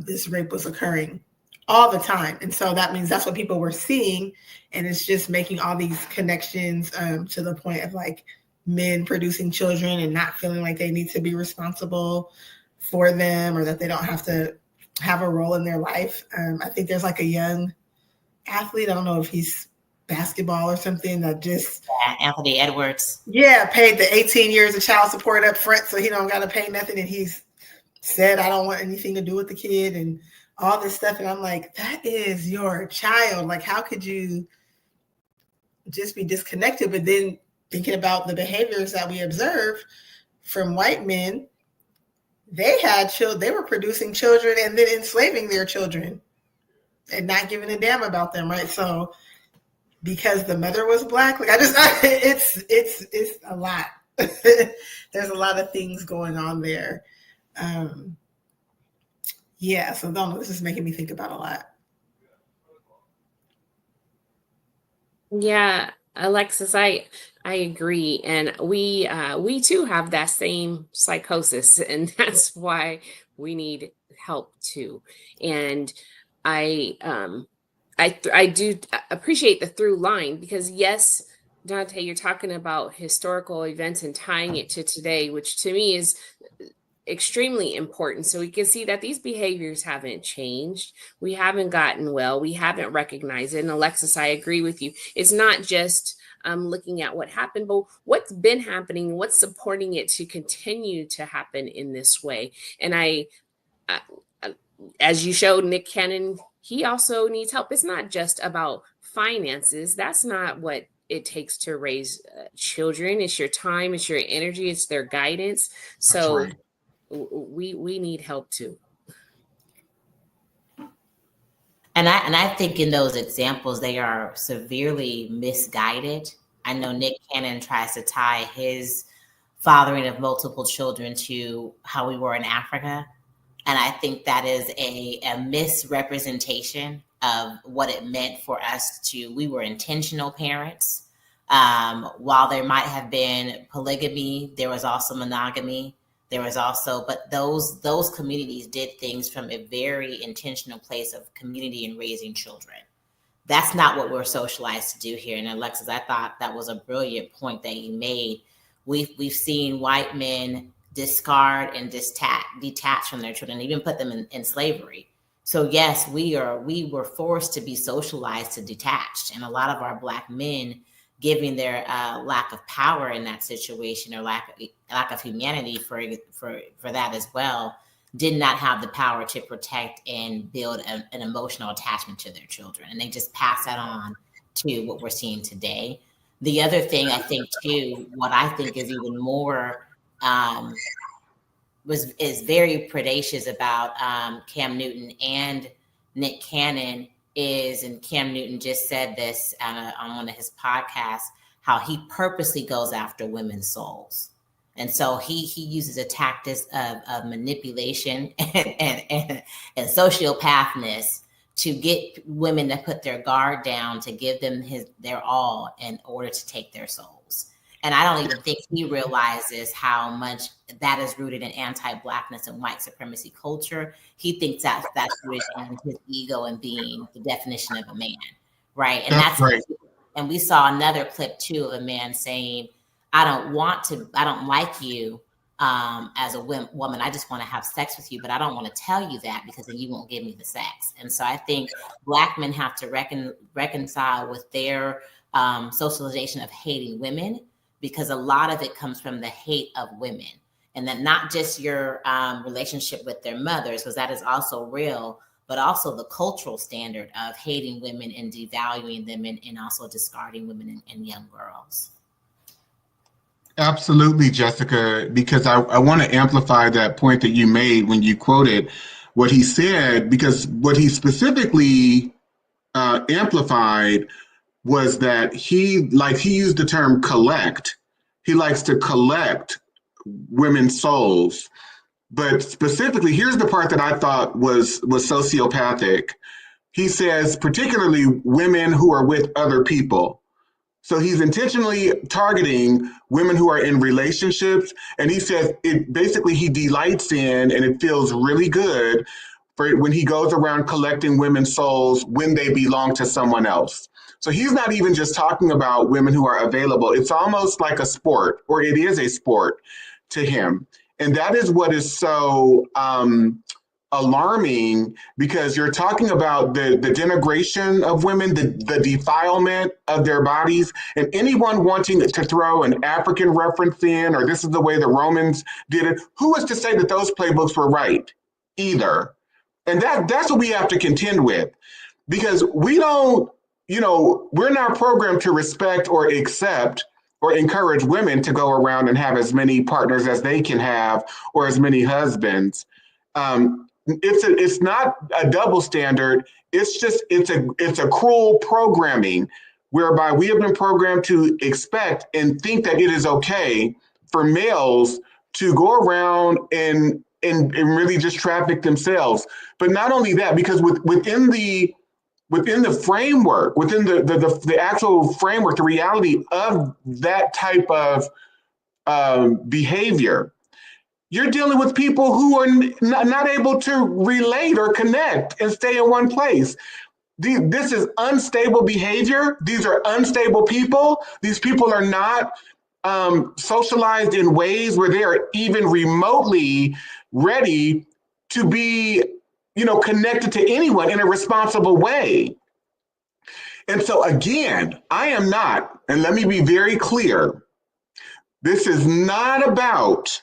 this rape was occurring all the time. And so that means that's what people were seeing. And it's just making all these connections to the point of like men producing children and not feeling like they need to be responsible for them, or that they don't have to have a role in their life. I think there's like a young athlete, I don't know if he's basketball or something, that just
Anthony Edwards.
Yeah, paid the 18 years of child support up front, so he don't got to pay nothing. And he's said, I don't want anything to do with the kid and all this stuff. And I'm like, that is your child. Like, how could you just be disconnected? But then thinking about the behaviors that we observe from white men, they had children, they were producing children and then enslaving their children and not giving a damn about them, right? So because the mother was Black, like it's a lot. There's a lot of things going on there. Yeah, so this is making me think about a lot.
Yeah, Alexis, I agree, and we too have that same psychosis, and that's why we need help too. And I do appreciate the through line, because yes, Dante, you're talking about historical events and tying it to today, which to me is extremely important. So we can see that these behaviors haven't changed. We haven't gotten well. We haven't recognized it. And Alexis, I agree with you. It's not just looking at what happened, but what's been happening, what's supporting it to continue to happen in this way. And I as you showed, Nick Cannon, he also needs help. It's not just about finances. That's not what it takes to raise children. It's your time, it's your energy, it's their guidance. So right. we need help too.
And I think in those examples, they are severely misguided. I know Nick Cannon tries to tie his fathering of multiple children to how we were in Africa. And I think that is a misrepresentation of what it meant for us we were intentional parents. While there might have been polygamy, there was also monogamy. There was also, but those communities did things from a very intentional place of community and raising children. That's not what we're socialized to do here. And Alexis, I thought that was a brilliant point that you made. We've seen white men discard and detach from their children, even put them in slavery. So yes, we were forced to be socialized to detach. And a lot of our Black men, giving their lack of power in that situation or lack of humanity for that as well, did not have the power to protect and build an emotional attachment to their children. And they just pass that on to what we're seeing today. The other thing I think too, what I think is even more is very predacious about Cam Newton and Nick Cannon is, and Cam Newton just said this on one of his podcasts, how he purposely goes after women's souls. And so he uses a tactic of manipulation and sociopathness to get women to put their guard down, to give them their all in order to take their souls. And I don't even think he realizes how much that is rooted in anti-Blackness and white supremacy culture. He thinks that's rooted in his ego and being the definition of a man, right? And that's right. And we saw another clip too of a man saying, I don't like you as a woman. I just want to have sex with you, but I don't want to tell you that because then you won't give me the sex. And so I think Black men have to reconcile with their socialization of hating women, because a lot of it comes from the hate of women, and that not just your relationship with their mothers, because that is also real, but also the cultural standard of hating women and devaluing them and also discarding women and young girls.
Absolutely, Jessica, because I want to amplify that point that you made when you quoted what he said, because what he specifically amplified was that he used the term collect. He likes to collect women's souls. But specifically, here's the part that I thought was sociopathic. He says, particularly women who are with other people. So he's intentionally targeting women who are in relationships. And he says he delights in, and it feels really good for when he goes around collecting women's souls when they belong to someone else. So he's not even just talking about women who are available. It's almost like a sport, or it is a sport to him. And that is what is so alarming, because you're talking about the denigration of women, the defilement of their bodies, and anyone wanting to throw an African reference in, or this is the way the Romans did it, who is to say that those playbooks were right either? And that's what we have to contend with, because we don't, we're not programmed to respect or accept or encourage women to go around and have as many partners as they can have, or as many husbands. It's not a double standard. It's a cruel programming whereby we have been programmed to expect and think that it is okay for males to go around and really just traffic themselves. But not only that, because within the framework, within the actual framework, the reality of that type of behavior, you're dealing with people who are not able to relate or connect and stay in one place. This is unstable behavior. These are unstable people. These people are not socialized in ways where they are even remotely ready to be, connected to anyone in a responsible way. And so again, I am not, and let me be very clear, this is not about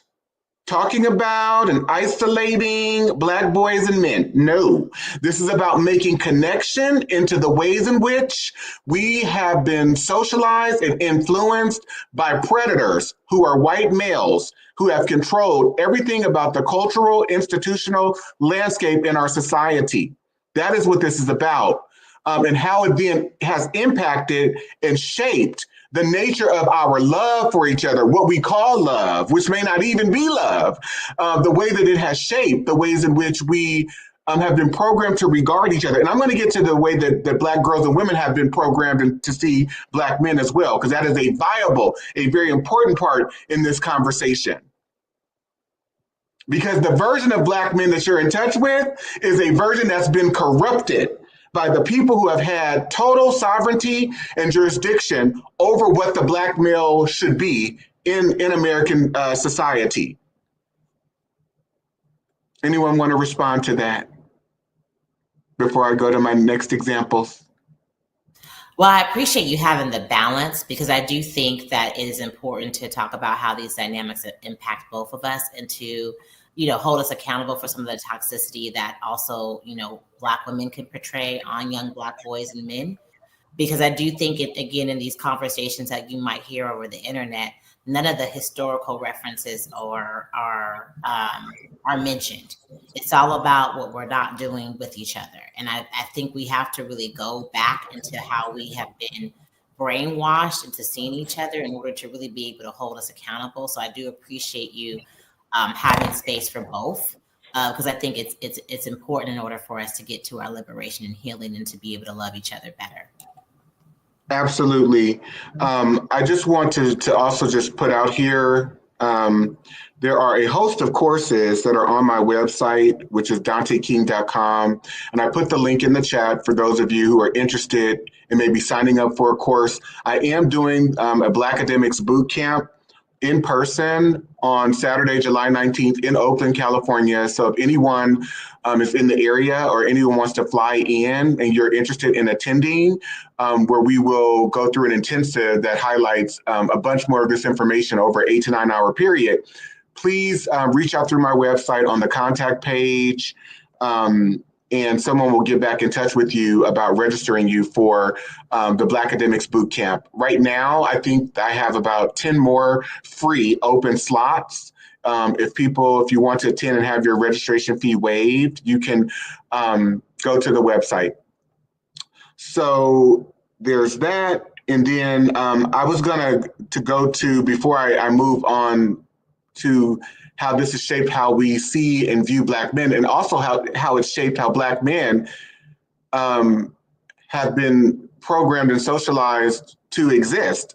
talking about and isolating Black boys and men. No, this is about making connection into the ways in which we have been socialized and influenced by predators who are white males who have controlled everything about the cultural, institutional landscape in our society. That is what this is about, and how it then has impacted and shaped the nature of our love for each other, what we call love, which may not even be love, the way that it has shaped the ways in which we have been programmed to regard each other. And I'm going to get to the way that Black girls and women have been programmed to see Black men as well, because that is a very important part in this conversation. Because the version of Black men that you're in touch with is a version that's been corrupted by the people who have had total sovereignty and jurisdiction over what the Black male should be in American society. Anyone want to respond to that before I go to my next examples?
Well, I appreciate you having the balance, because I do think that it is important to talk about how these dynamics impact both of us, and to hold us accountable for some of the toxicity that also, Black women can portray on young Black boys and men. Because I do think again, in these conversations that you might hear over the internet, none of the historical references are mentioned. It's all about what we're not doing with each other. And I think we have to really go back into how we have been brainwashed into seeing each other in order to really be able to hold us accountable. So I do appreciate you having space for both, because I think it's important in order for us to get to our liberation and healing, and to be able to love each other better.
Absolutely. I just want to also just put out here, there are a host of courses that are on my website, which is danteking.com. And I put the link in the chat for those of you who are interested in maybe signing up for a course. I am doing a Black Academics boot camp in person on Saturday, July 19th in Oakland, California. So if anyone is in the area, or anyone wants to fly in and you're interested in attending, where we will go through an intensive that highlights a bunch more of this information over 8 to 9 hour period, please reach out through my website on the contact page. And someone will get back in touch with you about registering you for the Black Academics Bootcamp. Right now, I think I have about 10 more free open slots. If you want to attend and have your registration fee waived, you can go to the website. So there's that. And then I was going to go to, before I move on to how this has shaped how we see and view Black men, and also how it's shaped how Black men have been programmed and socialized to exist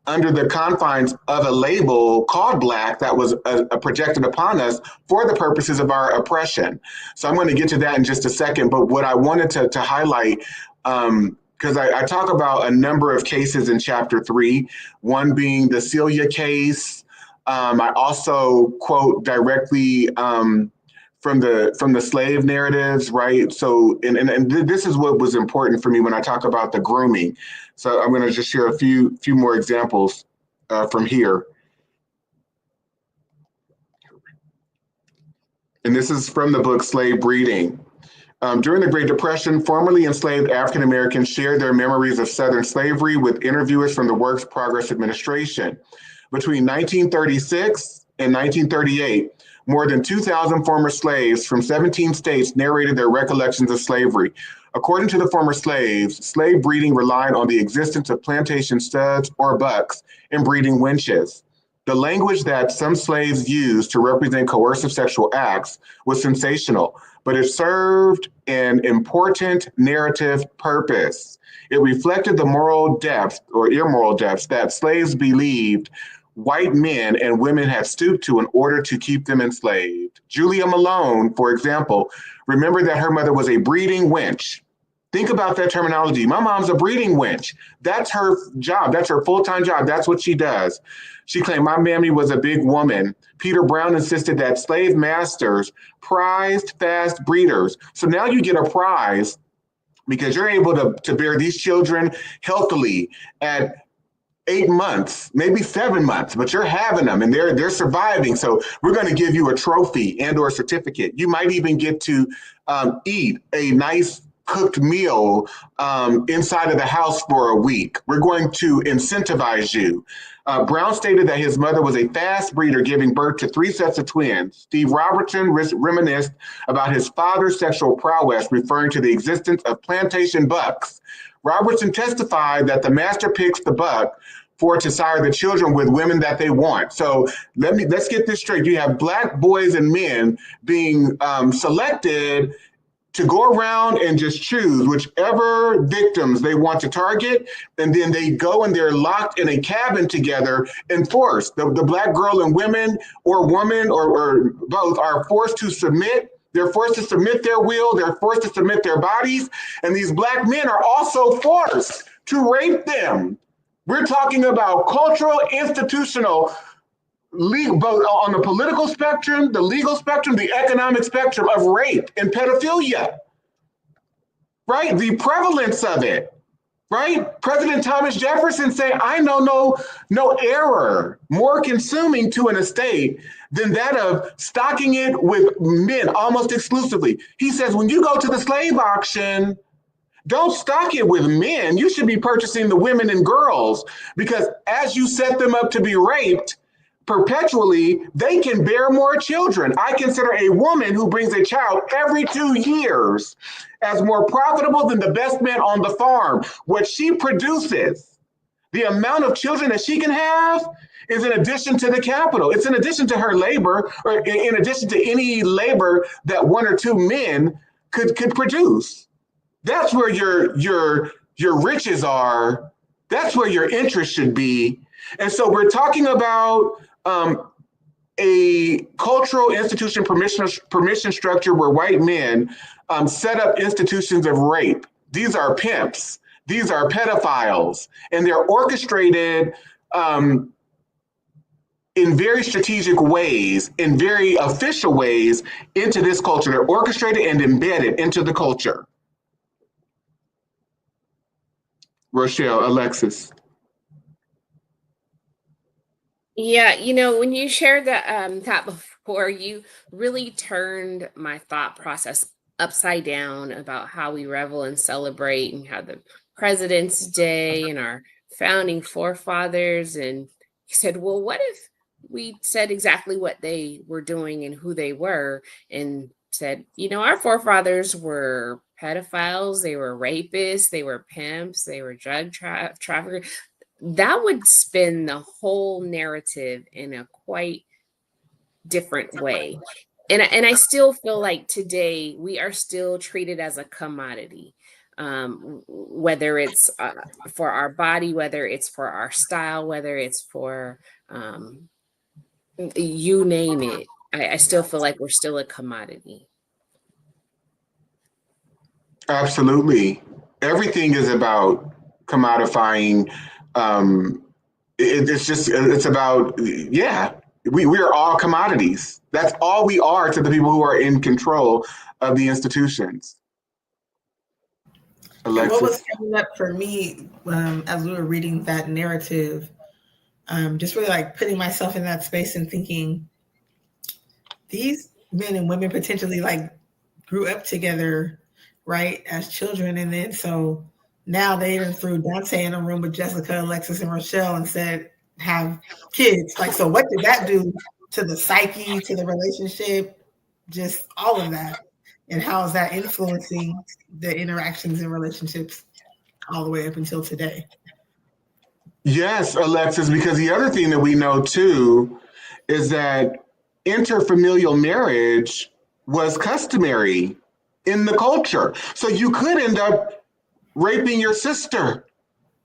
under the confines of a label called Black that was projected upon us for the purposes of our oppression. So I'm going to get to that in just a second. But what I wanted to highlight, because I talk about a number of cases in chapter 3, one being the Celia case. I also quote directly from the slave narratives, right? So, and this is what was important for me when I talk about the grooming. So I'm going to just share a few more examples from here. And this is from the book Slave Breeding. During the Great Depression, formerly enslaved African Americans shared their memories of Southern slavery with interviewers from the Works Progress Administration. Between 1936 and 1938, more than 2,000 former slaves from 17 states narrated their recollections of slavery. According to the former slaves, slave breeding relied on the existence of plantation studs or bucks and breeding winches. The language that some slaves used to represent coercive sexual acts was sensational, but it served an important narrative purpose. It reflected the moral depth or immoral depths that slaves believed white men and women had stooped to in order to keep them enslaved. Julia Malone, for example, remembered that her mother was a breeding wench. Think about that terminology. My mom's a breeding wench. That's her job. That's her full-time job. That's what she does. She claimed my mammy was a big woman. Peter Brown insisted that slave masters prized fast breeders. So now you get a prize because you're able to bear these children healthily at 8 months, maybe 7 months, but you're having them and they're surviving. So we're going to give you a trophy and or certificate. You might even get to eat a nice cooked meal inside of the house for a week. We're going to incentivize you. Brown stated that his mother was a fast breeder, giving birth to 3 sets of twins. Steve Robertson reminisced about his father's sexual prowess, referring to the existence of plantation bucks. Robertson testified that the master picks the buck to sire the children with women that they want. So let's get this straight. You have Black boys and men being selected to go around and just choose whichever victims they want to target, and then they go and they're locked in a cabin together and forced. The Black girl and women or woman or both are forced to submit. They're forced to submit their will. They're forced to submit their bodies. And these Black men are also forced to rape them. We're talking about cultural, institutional, legal, both on the political spectrum, the legal spectrum, the economic spectrum of rape and pedophilia, right? The prevalence of it, right? President Thomas Jefferson said, I know no error more consuming to an estate than that of stocking it with men almost exclusively. He says, when you go to the slave auction, don't stock it with men. You should be purchasing the women and girls, because as you set them up to be raped, perpetually, they can bear more children. I consider a woman who brings a child every 2 years as more profitable than the best man on the farm. What she produces, the amount of children that she can have, is in addition to the capital. It's in addition to her labor, or in addition to any labor that 1 or 2 men could produce. That's where your riches are. That's where your interest should be. And so we're talking about a cultural institution permission structure where white men set up institutions of rape. These are pimps. These are pedophiles. And they're orchestrated in very strategic ways, in very official ways into this culture. They're orchestrated and embedded into the culture. Rochelle, Alexis.
Yeah, when you shared that before, you really turned my thought process upside down about how we revel and celebrate and how the President's Day and our founding forefathers. And you said, well, what if we said exactly what they were doing and who they were, and said, our forefathers were pedophiles, they were rapists, they were pimps, they were drug traffickers. That would spin the whole narrative in a quite different way. And I still feel like today we are still treated as a commodity, whether it's for our body, whether it's for our style, whether it's for you name it. I still feel like we're still a commodity.
Absolutely. Everything is about commodifying. It's about, we are all commodities. That's all we are to the people who are in control of the institutions. Alexis?
What was coming up for me as we were reading that narrative, just really like putting myself in that space and thinking, these men and women potentially like grew up together, right, as children. And then so now they even threw Dante in a room with Jessica, Alexis, and Rochelle and said, have kids. Like, so what did that do to the psyche, to the relationship, just all of that? And how is that influencing the interactions and relationships all the way up until today?
Yes, Alexis, because the other thing that we know too is that interfamilial marriage was customary in the culture. So you could end up raping your sister,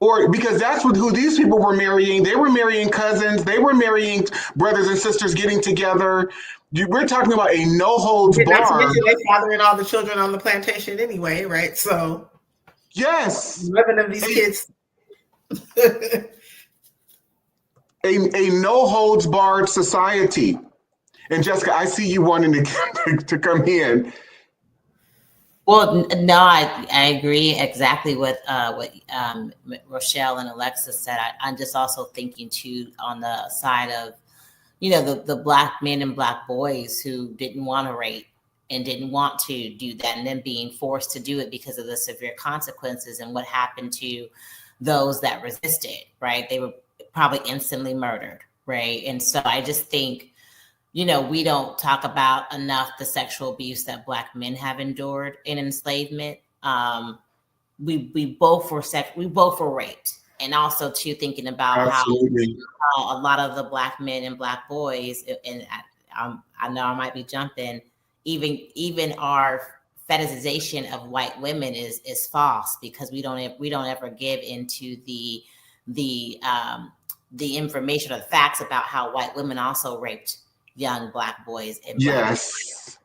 or because that's who these people were marrying. They were marrying cousins. They were marrying brothers and sisters getting together. We're talking about a no holds barred.
They fathering all the children on the plantation anyway, right? So
Yes.
11 of these kids.
a no holds barred society. And Jessica, I see you wanting to come in.
Well, no, I agree exactly with what Rochelle and Alexis said. I'm just also thinking too on the side of, the Black men and Black boys who didn't want to rape and didn't want to do that, and then being forced to do it because of the severe consequences, and what happened to those that resisted, right? They were probably instantly murdered, right? And so I just think, we don't talk about enough the sexual abuse that Black men have endured in enslavement. We both were raped, and also too thinking about
Absolutely.
how a lot of the Black men and Black boys, and I know I might be jumping, even our fetishization of white women is false, because we don't ever give into the information or the facts about how white women also raped young Black boys and Black boys,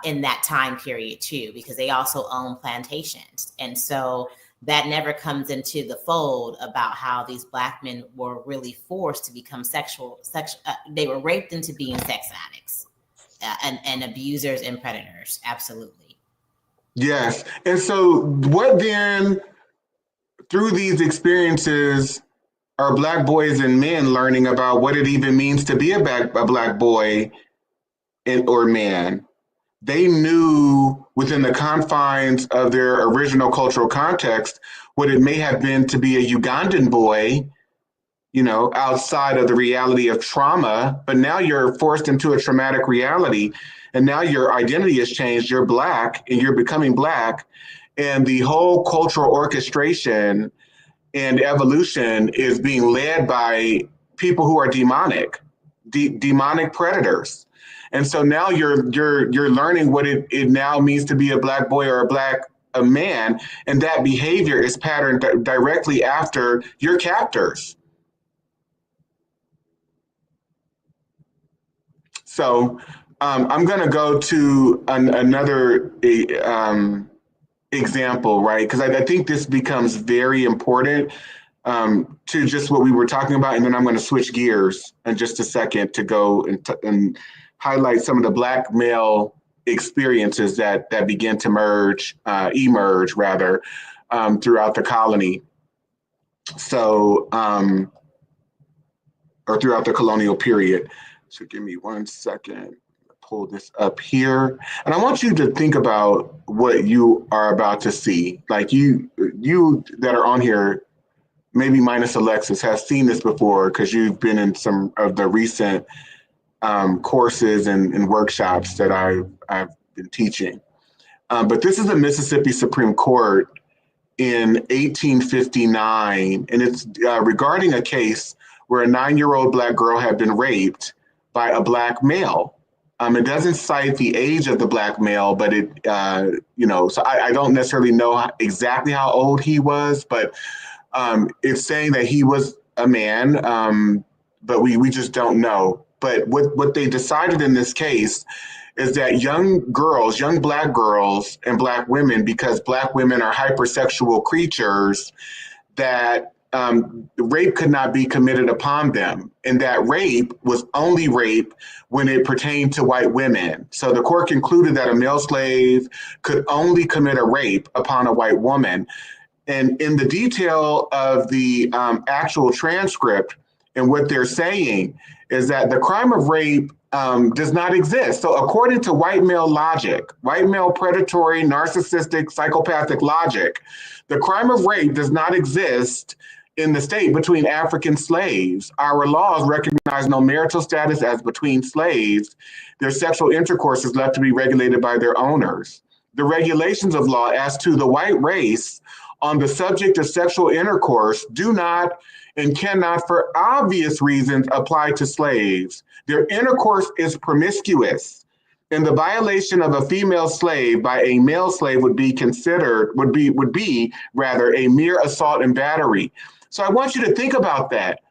in that time period too, because they also own plantations. And so that never comes into the fold about how these Black men were really forced to become they were raped into being sex addicts and abusers and predators. Absolutely.
Yes. And so what then, through these experiences, are Black boys and men learning about what it even means to be a Black boy or man? They knew within the confines of their original cultural context what it may have been to be a Ugandan boy, outside of the reality of trauma, but now you're forced into a traumatic reality, and now your identity has changed. You're Black and you're becoming Black, and the whole cultural orchestration and evolution is being led by people who are demonic predators. And so now you're learning what it now means to be a Black boy or a man, and that behavior is patterned directly after your captors. So I'm going to go to another example, right? Because I think this becomes very important to just what we were talking about, and then I'm going to switch gears in just a second to go and highlight some of the Black male experiences that begin to emerge throughout the colony. So, or throughout the colonial period. So give me 1 second. Pull this up here, and I want you to think about what you are about to see. Like you that are on here, maybe minus Alexis, has seen this before because you've been in some of the recent courses and workshops that I've been teaching. But this is the Mississippi Supreme Court in 1859, and it's regarding a case where a 9-year-old Black girl had been raped by a Black male. It doesn't cite the age of the Black male, but it, so I don't necessarily know exactly how old he was, but it's saying that he was a man, but we just don't know. But what they decided in this case is that young Black girls and Black women, because Black women are hypersexual creatures, that rape could not be committed upon them, and that rape was only rape when it pertained to white women. So the court concluded that a male slave could only commit a rape upon a white woman. And in the detail of the actual transcript, and what they're saying is that the crime of rape does not exist. So according to white male logic, white male predatory, narcissistic, psychopathic logic, the crime of rape does not exist in the state between African slaves. Our laws recognize no marital status as between slaves. Their sexual intercourse is left to be regulated by their owners. The regulations of law as to the white race on the subject of sexual intercourse do not and cannot, for obvious reasons, apply to slaves. Their intercourse is promiscuous, and the violation of a female slave by a male slave would be rather a mere assault and battery. So I want you to think about that.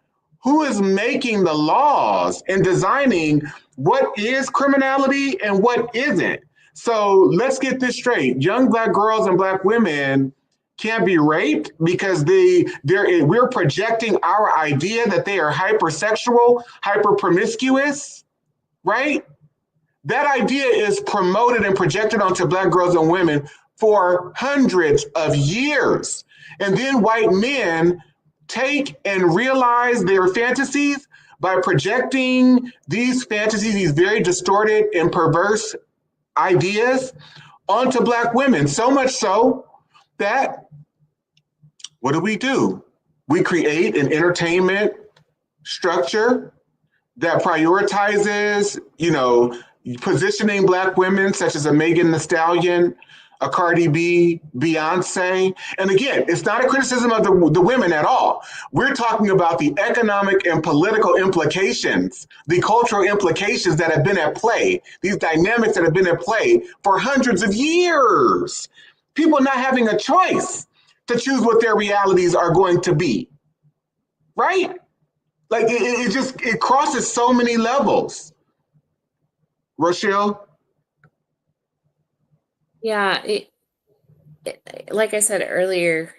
Who is making the laws and designing what is criminality and what isn't? So let's get this straight. Young Black girls and Black women can't be raped because we're projecting our idea that they are hypersexual, hyper promiscuous, right? That idea is promoted and projected onto Black girls and women for hundreds of years. And then white men take and realize their fantasies by projecting these fantasies, these very distorted and perverse ideas onto Black women. So much so that, what do? We create an entertainment structure that prioritizes, positioning Black women such as a Megan Thee Stallion, a Cardi B, Beyonce. And again, it's not a criticism of the women at all. We're talking about the economic and political implications, the cultural implications that have been at play, these dynamics that have been at play for hundreds of years. People not having a choice to choose what their realities are going to be, right? Like it crosses so many levels. Rochelle?
Yeah, like I said earlier,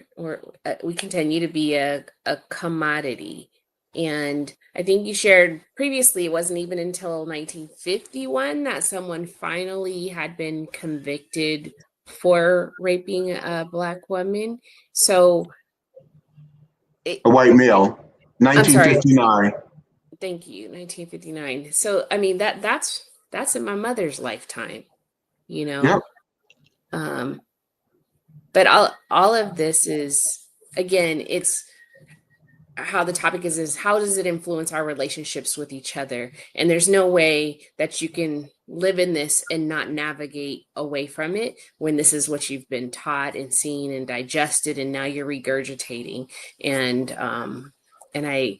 we continue to be a commodity. And I think you shared previously, it wasn't even until 1951 that someone finally had been convicted for raping a Black woman. So
A white male, 1959.
Thank you, 1959. So I mean that's in my mother's lifetime,
Yep.
But all of this is, again, it's how the topic is how does it influence our relationships with each other? And there's no way that you can live in this and not navigate away from it when this is what you've been taught and seen and digested, and now you're regurgitating. And I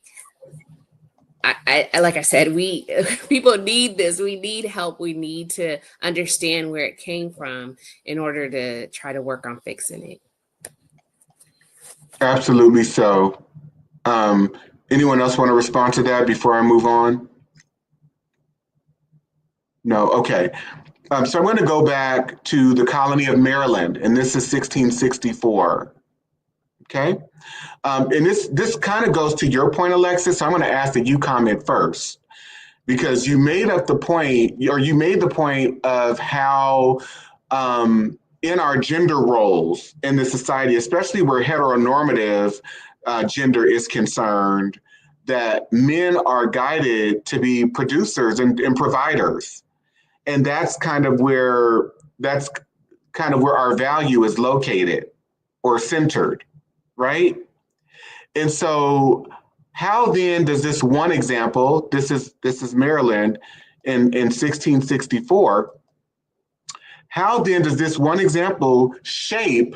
like I said, people need this. We need help. We need to understand where it came from in order to try to work on fixing it.
Absolutely so. Anyone else want to respond to that before I move on? No, okay. So I'm going to go back to the colony of Maryland, and this is 1664. Okay. And this kind of goes to your point, Alexis. So I'm going to ask that you comment first, because you made the point of how in our gender roles in the society, especially where heteronormative gender is concerned, that men are guided to be producers and providers. And that's kind of where our value is located or centered, right? And so how then does this one example, this is Maryland in 1664, how then does this one example shape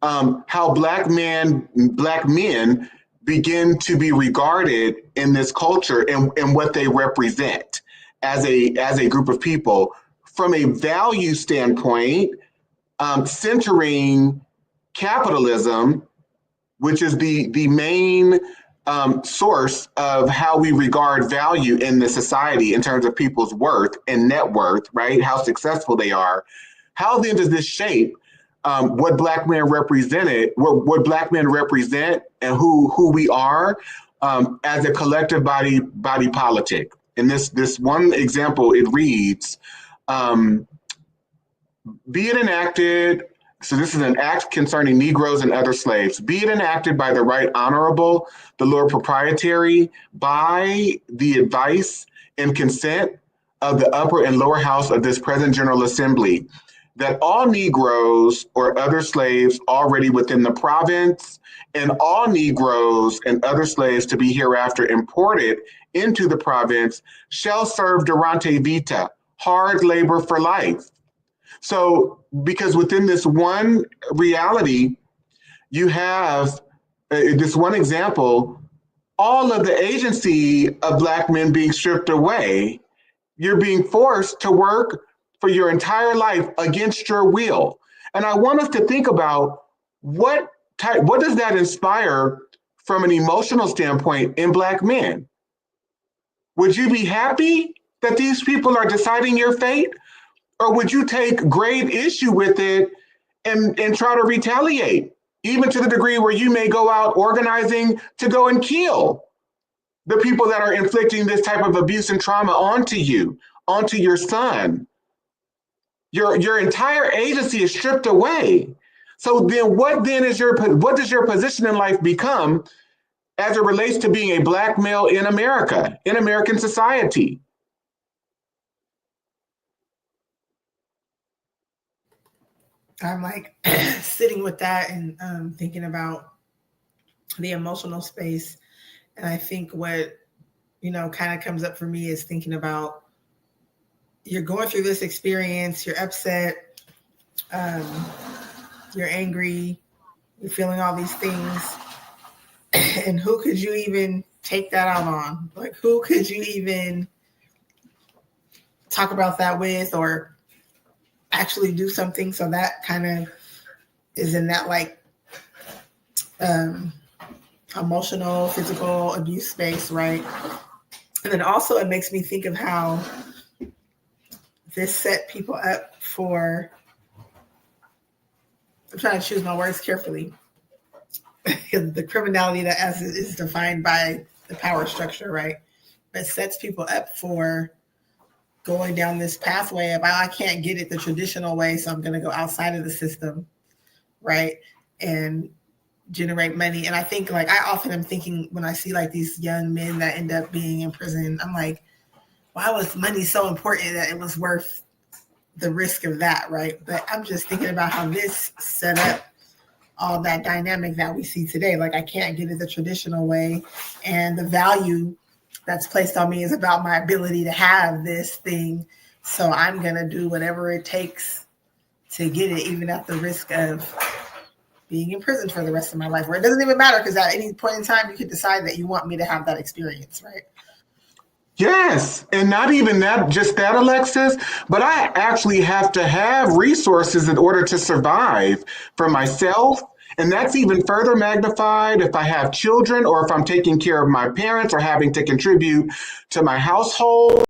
how Black men begin to be regarded in this culture and what they represent as a group of people from a value standpoint, centering capitalism, which is the main source of how we regard value in the society in terms of people's worth and net worth, right? How successful they are. How then does this shape what Black men represented, what Black men represent, and who we are as a collective body politic? In this one example, it reads, be it enacted. So this is an act concerning Negroes and other slaves. Be it enacted by the Right Honorable, the Lord Proprietary, by the advice and consent of the upper and lower house of this present General Assembly, that all Negroes or other slaves already within the province, and all Negroes and other slaves to be hereafter imported into the province, shall serve durante vita, hard labor for life. So, because within this one reality, you have this one example, all of the agency of Black men being stripped away. You're being forced to work for your entire life against your will. And I want us to think about what does that inspire from an emotional standpoint in Black men? Would you be happy that these people are deciding your fate? Or would you take grave issue with it and try to retaliate even to the degree where you may go out organizing to go and kill the people that are inflicting this type of abuse and trauma onto you, onto your son. Your entire agency is stripped away. So then what does your position in life become as it relates to being a Black male in America, in American society?
I'm like sitting with that and thinking about the emotional space. And I think what, kind of comes up for me is thinking about, you're going through this experience, you're upset, you're angry, you're feeling all these things. And who could you even take that out on? Like, who could you even talk about that with or actually do something? So that kind of is in that like emotional, physical abuse space, right? And then also it makes me think of how this set people up for, I'm trying to choose my words carefully, the criminality that as it is defined by the power structure, right? But sets people up for going down this pathway of, I can't get it the traditional way, so I'm going to go outside of the system, right? And generate money. And I think like, I often am thinking when I see like these young men that end up being in prison, I'm like, why was money so important that it was worth the risk of that, right? But I'm just thinking about how this set up all that dynamic that we see today. Like, I can't get it the traditional way. And the value that's placed on me is about my ability to have this thing. So I'm going to do whatever it takes to get it, even at the risk of being in prison for the rest of my life, where it doesn't even matter because at any point in time, you could decide that you want me to have that experience, right?
Yes, and not even that, just that, Alexis, but I actually have to have resources in order to survive for myself. And that's even further magnified if I have children or if I'm taking care of my parents or having to contribute to my household.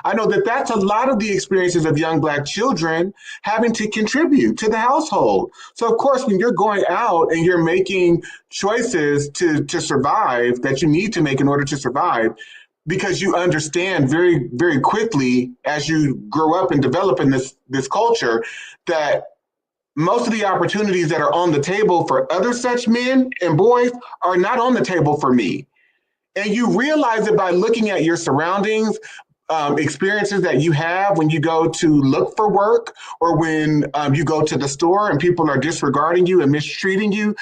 I know that that's a lot of the experiences of young Black children having to contribute to the household. So, of course, when you're going out and you're making choices to survive that you need to make in order to survive, because you understand very, very quickly as you grow up and develop in this culture that most of the opportunities that are on the table for other such men and boys are not on the table for me. And you realize it by looking at your surroundings, experiences that you have when you go to look for work or when you go to the store and people are disregarding you and mistreating you.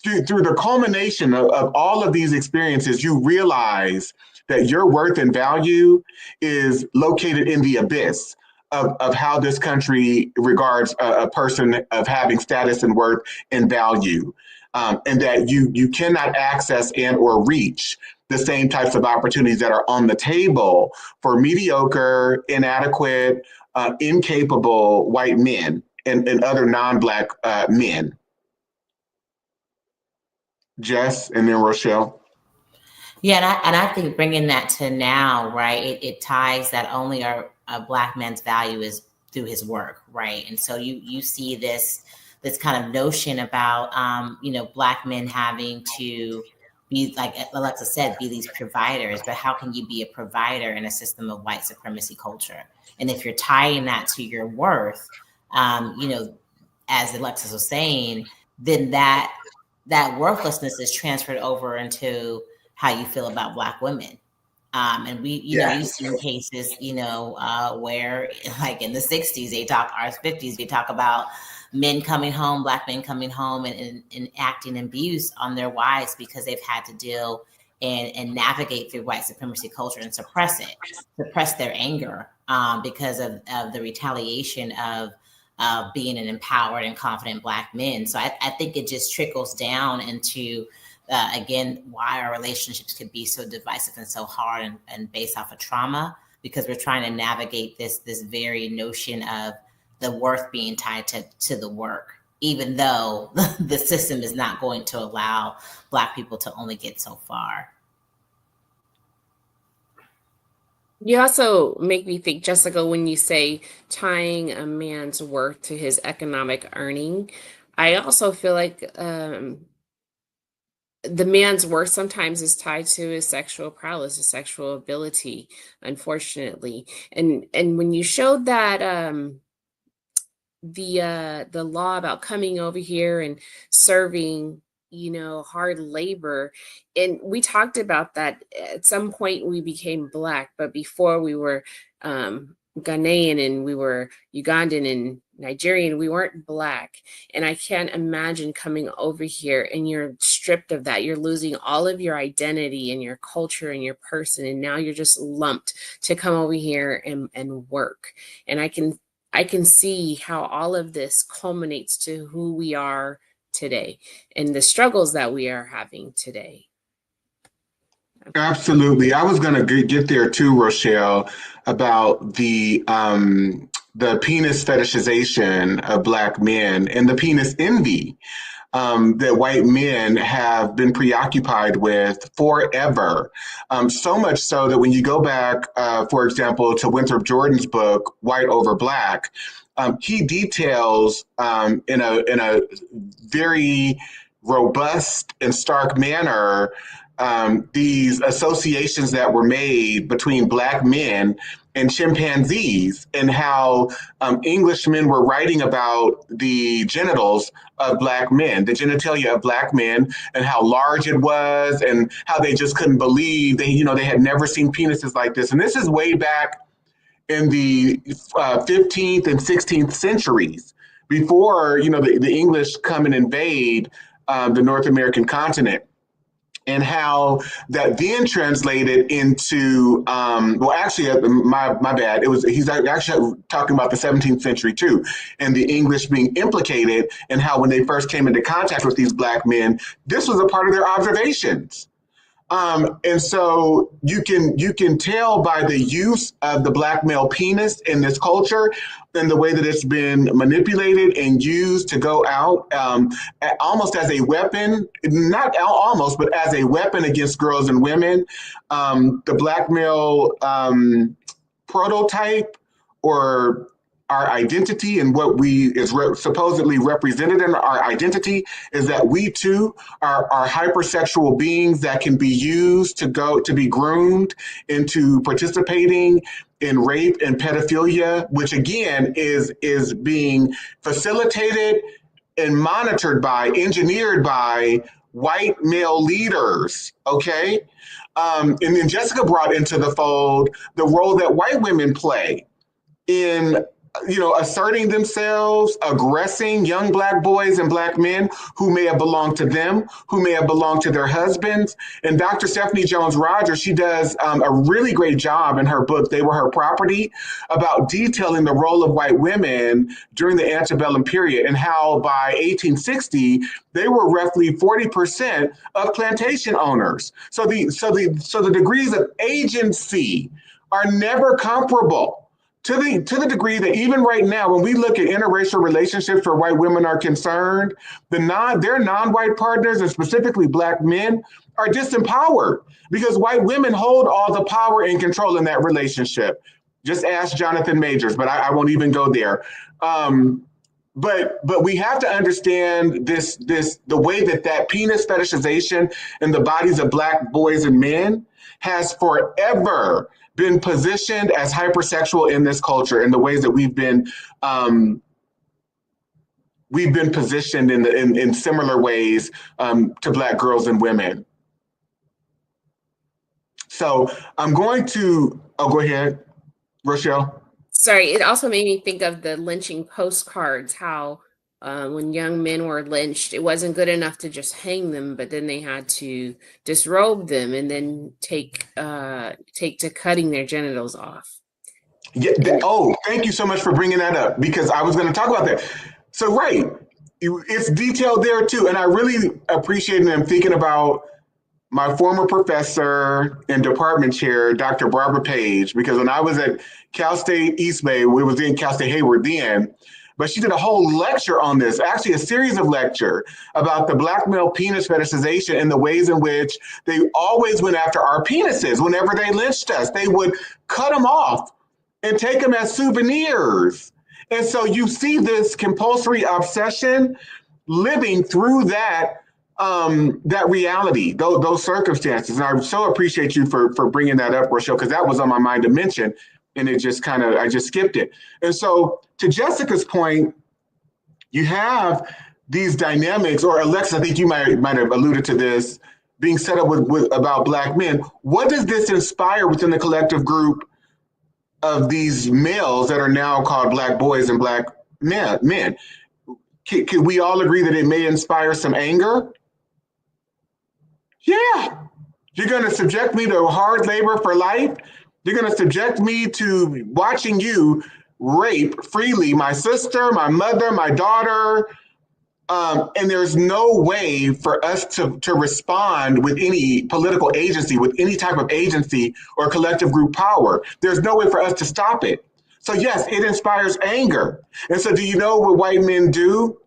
Through the culmination of all of these experiences, you realize that your worth and value is located in the abyss of how this country regards a person of having status and worth and value, and that you cannot access and or reach the same types of opportunities that are on the table for mediocre, inadequate, incapable white men and other non-Black men. Jess, and then Rochelle.
Yeah, and I think bringing that to now, right, it ties that only a Black man's value is through his work, right? And so you see this kind of notion about, Black men having to be, like Alexa said, be these providers. But how can you be a provider in a system of white supremacy culture? And if you're tying that to your worth, as Alexis was saying, then that worthlessness is transferred over into how you feel about Black women. And we've seen cases, where like in the 60s, or 50s, they talk about men coming home, Black men coming home and acting abuse on their wives because they've had to deal and navigate through white supremacy culture and suppress their anger because of the retaliation of being an empowered and confident Black men. So I think it just trickles down into, again, why our relationships could be so divisive and so hard and based off of trauma, because we're trying to navigate this very notion of the worth being tied to the work, even though the system is not going to allow Black people to only get so far.
You also make me think, Jessica, when you say tying a man's worth to his economic earning, I also feel like the man's worth sometimes is tied to his sexual prowess, his sexual ability, unfortunately. And when you showed that the law about coming over here and serving, hard labor, and we talked about that at some point we became Black, but before we were Ghanaian and we were Ugandan and Nigerian, we weren't Black. And I can't imagine coming over here and you're stripped of that. You're losing all of your identity and your culture and your person. And now you're just lumped to come over here and work. And I can see how all of this culminates to who we are today and the struggles that we are having today.
Absolutely. I was going to get there too, Rochelle, about the penis fetishization of Black men and the penis envy that white men have been preoccupied with forever. So much so that when you go back, for example, to Winthrop Jordan's book, White Over Black, he details in a very robust and stark manner these associations that were made between Black men and chimpanzees, and how Englishmen were writing about the genitals of Black men, the genitalia of Black men, and how large it was, and how they just couldn't believe they had never seen penises like this. And this is way back in the 15th and 16th centuries, before the English come and invade the North American continent. And how that then translated into, my bad. He's actually talking about the 17th century too, and the English being implicated, and how when they first came into contact with these Black men, this was a part of their observations. And so you can tell by the use of the Black male penis in this culture and the way that it's been manipulated and used to go out almost as a weapon, not almost, but as a weapon against girls and women. The Black male prototype, or our identity, and what supposedly represented in our identity, is that we too are hypersexual beings that can be used to be groomed into participating in rape and pedophilia, which again is being facilitated and engineered by white male leaders. Okay. And then Jessica brought into the fold the role that white women play in asserting themselves, aggressing young Black boys and Black men who may have belonged to them, who may have belonged to their husbands. And Dr. Stephanie Jones-Rogers, she does a really great job in her book, They Were Her Property, about detailing the role of white women during the antebellum period, and how by 1860, they were roughly 40% of plantation owners. So the degrees of agency are never comparable. To the degree that even right now, when we look at interracial relationships where white women are concerned, their non-white partners, and specifically Black men, are disempowered because white women hold all the power and control in that relationship. Just ask Jonathan Majors, but I won't even go there. But we have to understand the way that penis fetishization in the bodies of Black boys and men has forever been positioned as hypersexual in this culture, in the ways that we've been positioned in similar ways to Black girls and women. So I'm going to, go ahead, Rochelle.
Sorry, it also made me think of the lynching postcards, how when young men were lynched, it wasn't good enough to just hang them, but then they had to disrobe them and then take to cutting their genitals off.
Yeah. Thank you so much for bringing that up, because I was going to talk about that. So, right, it's detailed there too. And I really appreciate and I'm thinking about my former professor and department chair, Dr. Barbara Page, because when I was at Cal State East Bay, we was in Cal State Hayward then, but she did a whole lecture on this, actually a series of lecture about the Black male penis fetishization and the ways in which they always went after our penises. Whenever they lynched us, they would cut them off and take them as souvenirs. And so you see this compulsory obsession living through that that reality, those circumstances. And I so appreciate you for bringing that up, Rochelle, because that was on my mind to mention, and it just kind of, I just skipped it. And so to Jessica's point, you have these dynamics, or Alexa, I think you might have alluded to this, being set up with about Black men. What does this inspire within the collective group of these males that are now called Black boys and Black men? Can we all agree that it may inspire some anger? Yeah. You're going to subject me to hard labor for life? You're going to subject me to watching you rape freely my sister, my mother, my daughter, and there's no way for us to respond with any political agency, with any type of agency or collective group power. There's no way for us to stop it. So yes, it inspires anger. And so do you know what white men do?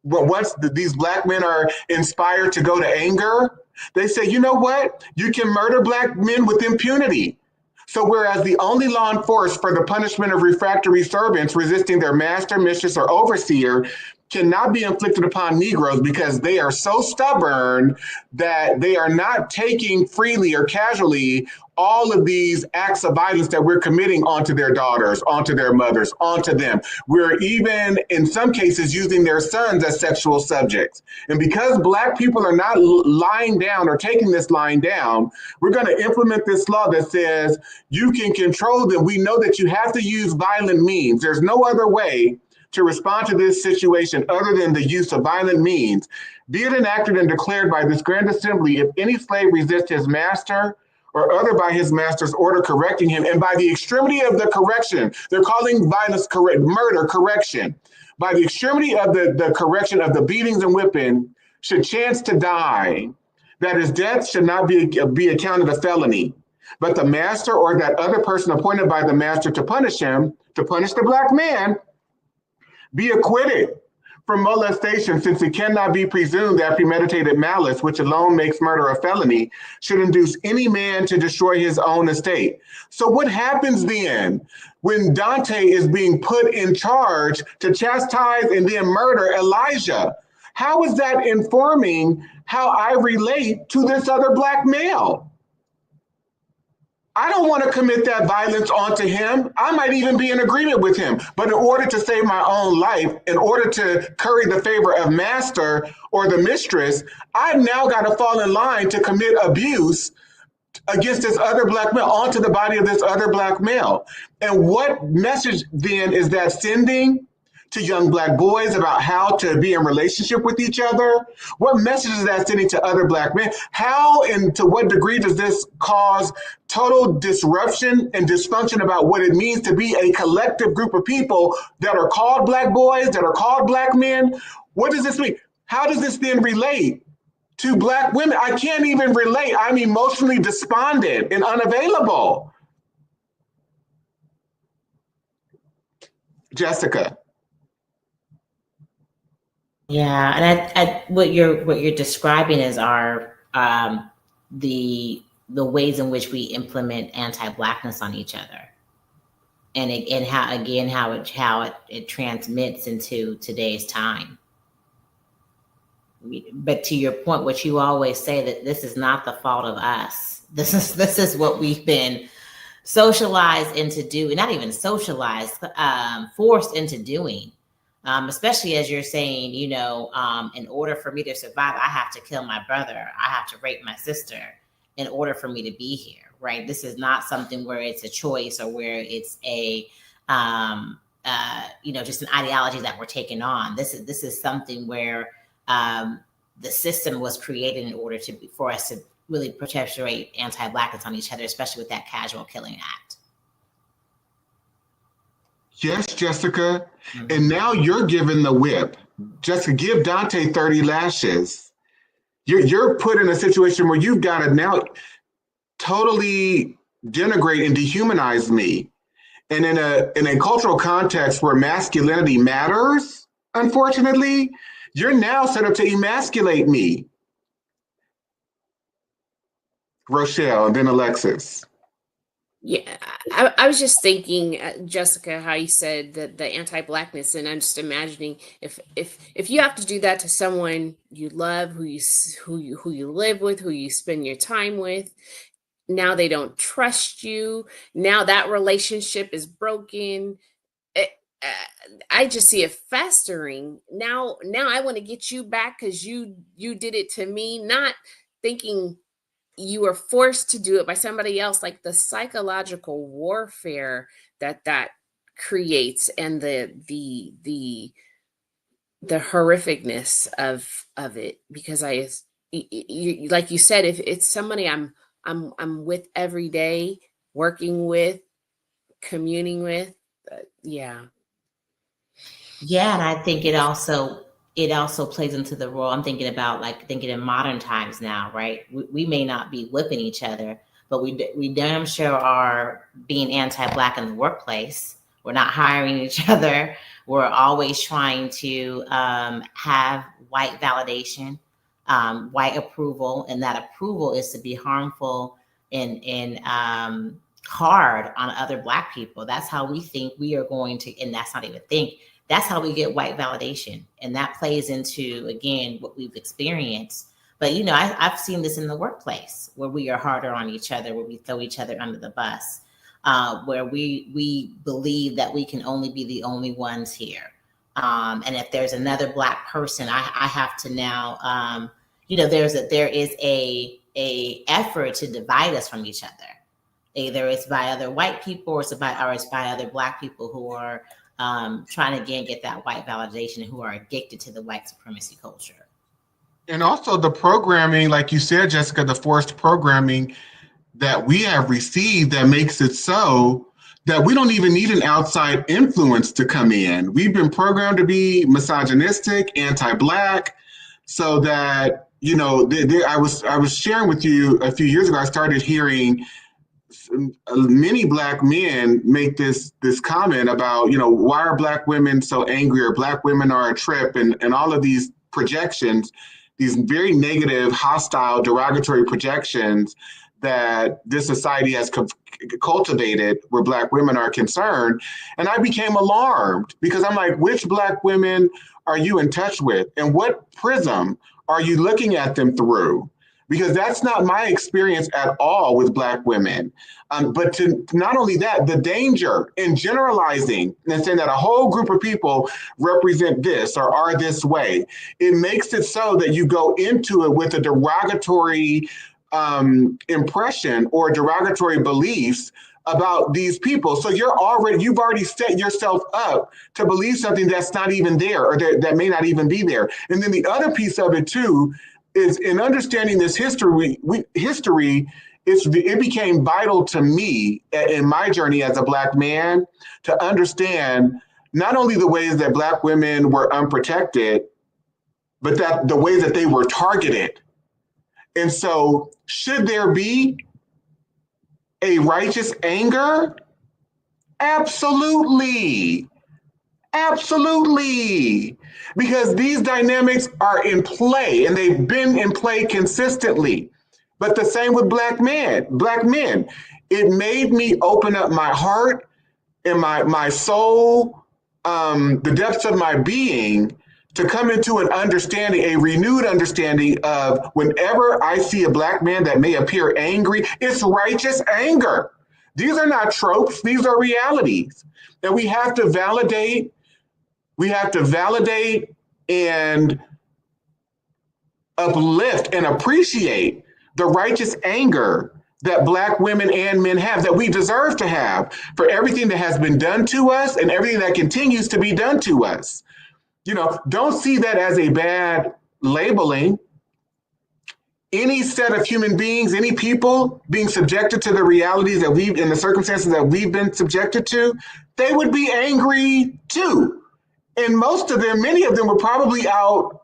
Once these Black men are inspired to go to anger, they say, you know what? You can murder Black men with impunity. So whereas the only law enforced for the punishment of refractory servants resisting their master, mistress, or overseer cannot be inflicted upon Negroes because they are so stubborn that they are not taking freely or casually all of these acts of violence that we're committing onto their daughters, onto their mothers, onto them. We're even, in some cases, using their sons as sexual subjects. And because Black people are not lying down or taking this lying down, we're going to implement this law that says you can control them. We know that you have to use violent means. There's no other way to respond to this situation other than the use of violent means. Be it enacted and declared by this Grand Assembly if any slave resists his master or other by his master's order correcting him, and by the extremity of the correction, they're calling violence murder correction. By the extremity of the correction of the beatings and whipping, should chance to die, that his death should not be accounted a felony. But the master or that other person appointed by the master to punish him, to punish the Black man, be acquitted from molestation, since it cannot be presumed that premeditated malice, which alone makes murder a felony, should induce any man to destroy his own estate. So what happens then when Dante is being put in charge to chastise and then murder Elijah? How is that informing how I relate to this other Black male? I don't want to commit that violence onto him. I might even be in agreement with him. But in order to save my own life, in order to curry the favor of master or the mistress, I've now got to fall in line to commit abuse against this other Black male, onto the body of this other Black male. And what message then is that sending to young Black boys about how to be in relationship with each other? What message is that sending to other Black men? How and to what degree does this cause total disruption and dysfunction about what it means to be a collective group of people that are called Black boys, that are called Black men? What does this mean? How does this then relate to Black women? I can't even relate. I'm emotionally despondent and unavailable. Jessica.
Yeah, and I what you're describing is our the ways in which we implement anti-Blackness on each other, and how it transmits into today's time. But to your point, what you always say, that this is not the fault of us. This is what we've been socialized into doing, not even socialized, forced into doing. Especially as you're saying, in order for me to survive, I have to kill my brother. I have to rape my sister in order for me to be here, right? This is not something where it's a choice or where it's a, just an ideology that we're taking on. This is something where the system was created in order for us to really perpetuate anti-Blackness on each other, especially with that casual killing act.
Yes, Jessica. Mm-hmm. And now you're given the whip. Jessica, give Dante 30 lashes. You're put in a situation where you've got to now totally denigrate and dehumanize me. And in a cultural context where masculinity matters, unfortunately, you're now set up to emasculate me. Rochelle, and then Alexis.
Yeah, I was just thinking, Jessica, how you said that the anti-blackness, and I'm just imagining if you have to do that to someone you love, who you live with, who you spend your time with, now they don't trust you. Now that relationship is broken. It, I just see it festering. Now I want to get you back because you did it to me, not thinking you were forced to do it by somebody else. Like the psychological warfare that creates, and the horrificness of it, because like you said, if it's somebody I'm with every day, working with, communing with, yeah.
Yeah, and I think it also plays into the role. I'm thinking about, like, thinking in modern times now, right? We may not be whipping each other, but we damn sure are being anti-black in the workplace. We're not hiring each other. We're always trying to have white validation, white approval, and that approval is to be harmful and hard on other Black people. That's how we think we are going to, and that's not even think. That's how we get white validation. And that plays into, again, what we've experienced. But, I've seen this in the workplace where we are harder on each other, where we throw each other under the bus, where we believe that we can only be the only ones here. And if there's another Black person, I have to now, there is a effort to divide us from each other. Either it's by other white people or it's by other Black people who are trying to, again, get that white validation, who are addicted to the white supremacy culture.
And also the programming, like you said, Jessica, the forced programming that we have received that makes it so that we don't even need an outside influence to come in. We've been programmed to be misogynistic, anti-Black, so that, I was sharing with you a few years ago, I started hearing many Black men make this comment about, why are Black women so angry, or Black women are a trip, and all of these projections, these very negative, hostile, derogatory projections that this society has cultivated where Black women are concerned. And I became alarmed because I'm like, which Black women are you in touch with? And what prism are you looking at them through? Because that's not my experience at all with Black women. But to not only that, the danger in generalizing and saying that a whole group of people represent this or are this way, it makes it so that you go into it with a derogatory impression or derogatory beliefs about these people. So you've already set yourself up to believe something that's not even there, or that may not even be there. And then the other piece of it too is, in understanding this history, it became vital to me in my journey as a Black man to understand not only the ways that Black women were unprotected, but that the ways that they were targeted. And so, should there be a righteous anger? Absolutely. Absolutely. Because these dynamics are in play, and they've been in play consistently. But the same with Black men. It made me open up my heart and my soul, the depths of my being, to come into an understanding, a renewed understanding of, whenever I see a Black man that may appear angry, it's righteous anger. These are not tropes, these are realities. And we have to validate and uplift and appreciate the righteous anger that Black women and men have, that we deserve to have, for everything that has been done to us and everything that continues to be done to us. Don't see that as a bad labeling. Any set of human beings, any people being subjected to the realities that and the circumstances that we've been subjected to, they would be angry too. And many of them would probably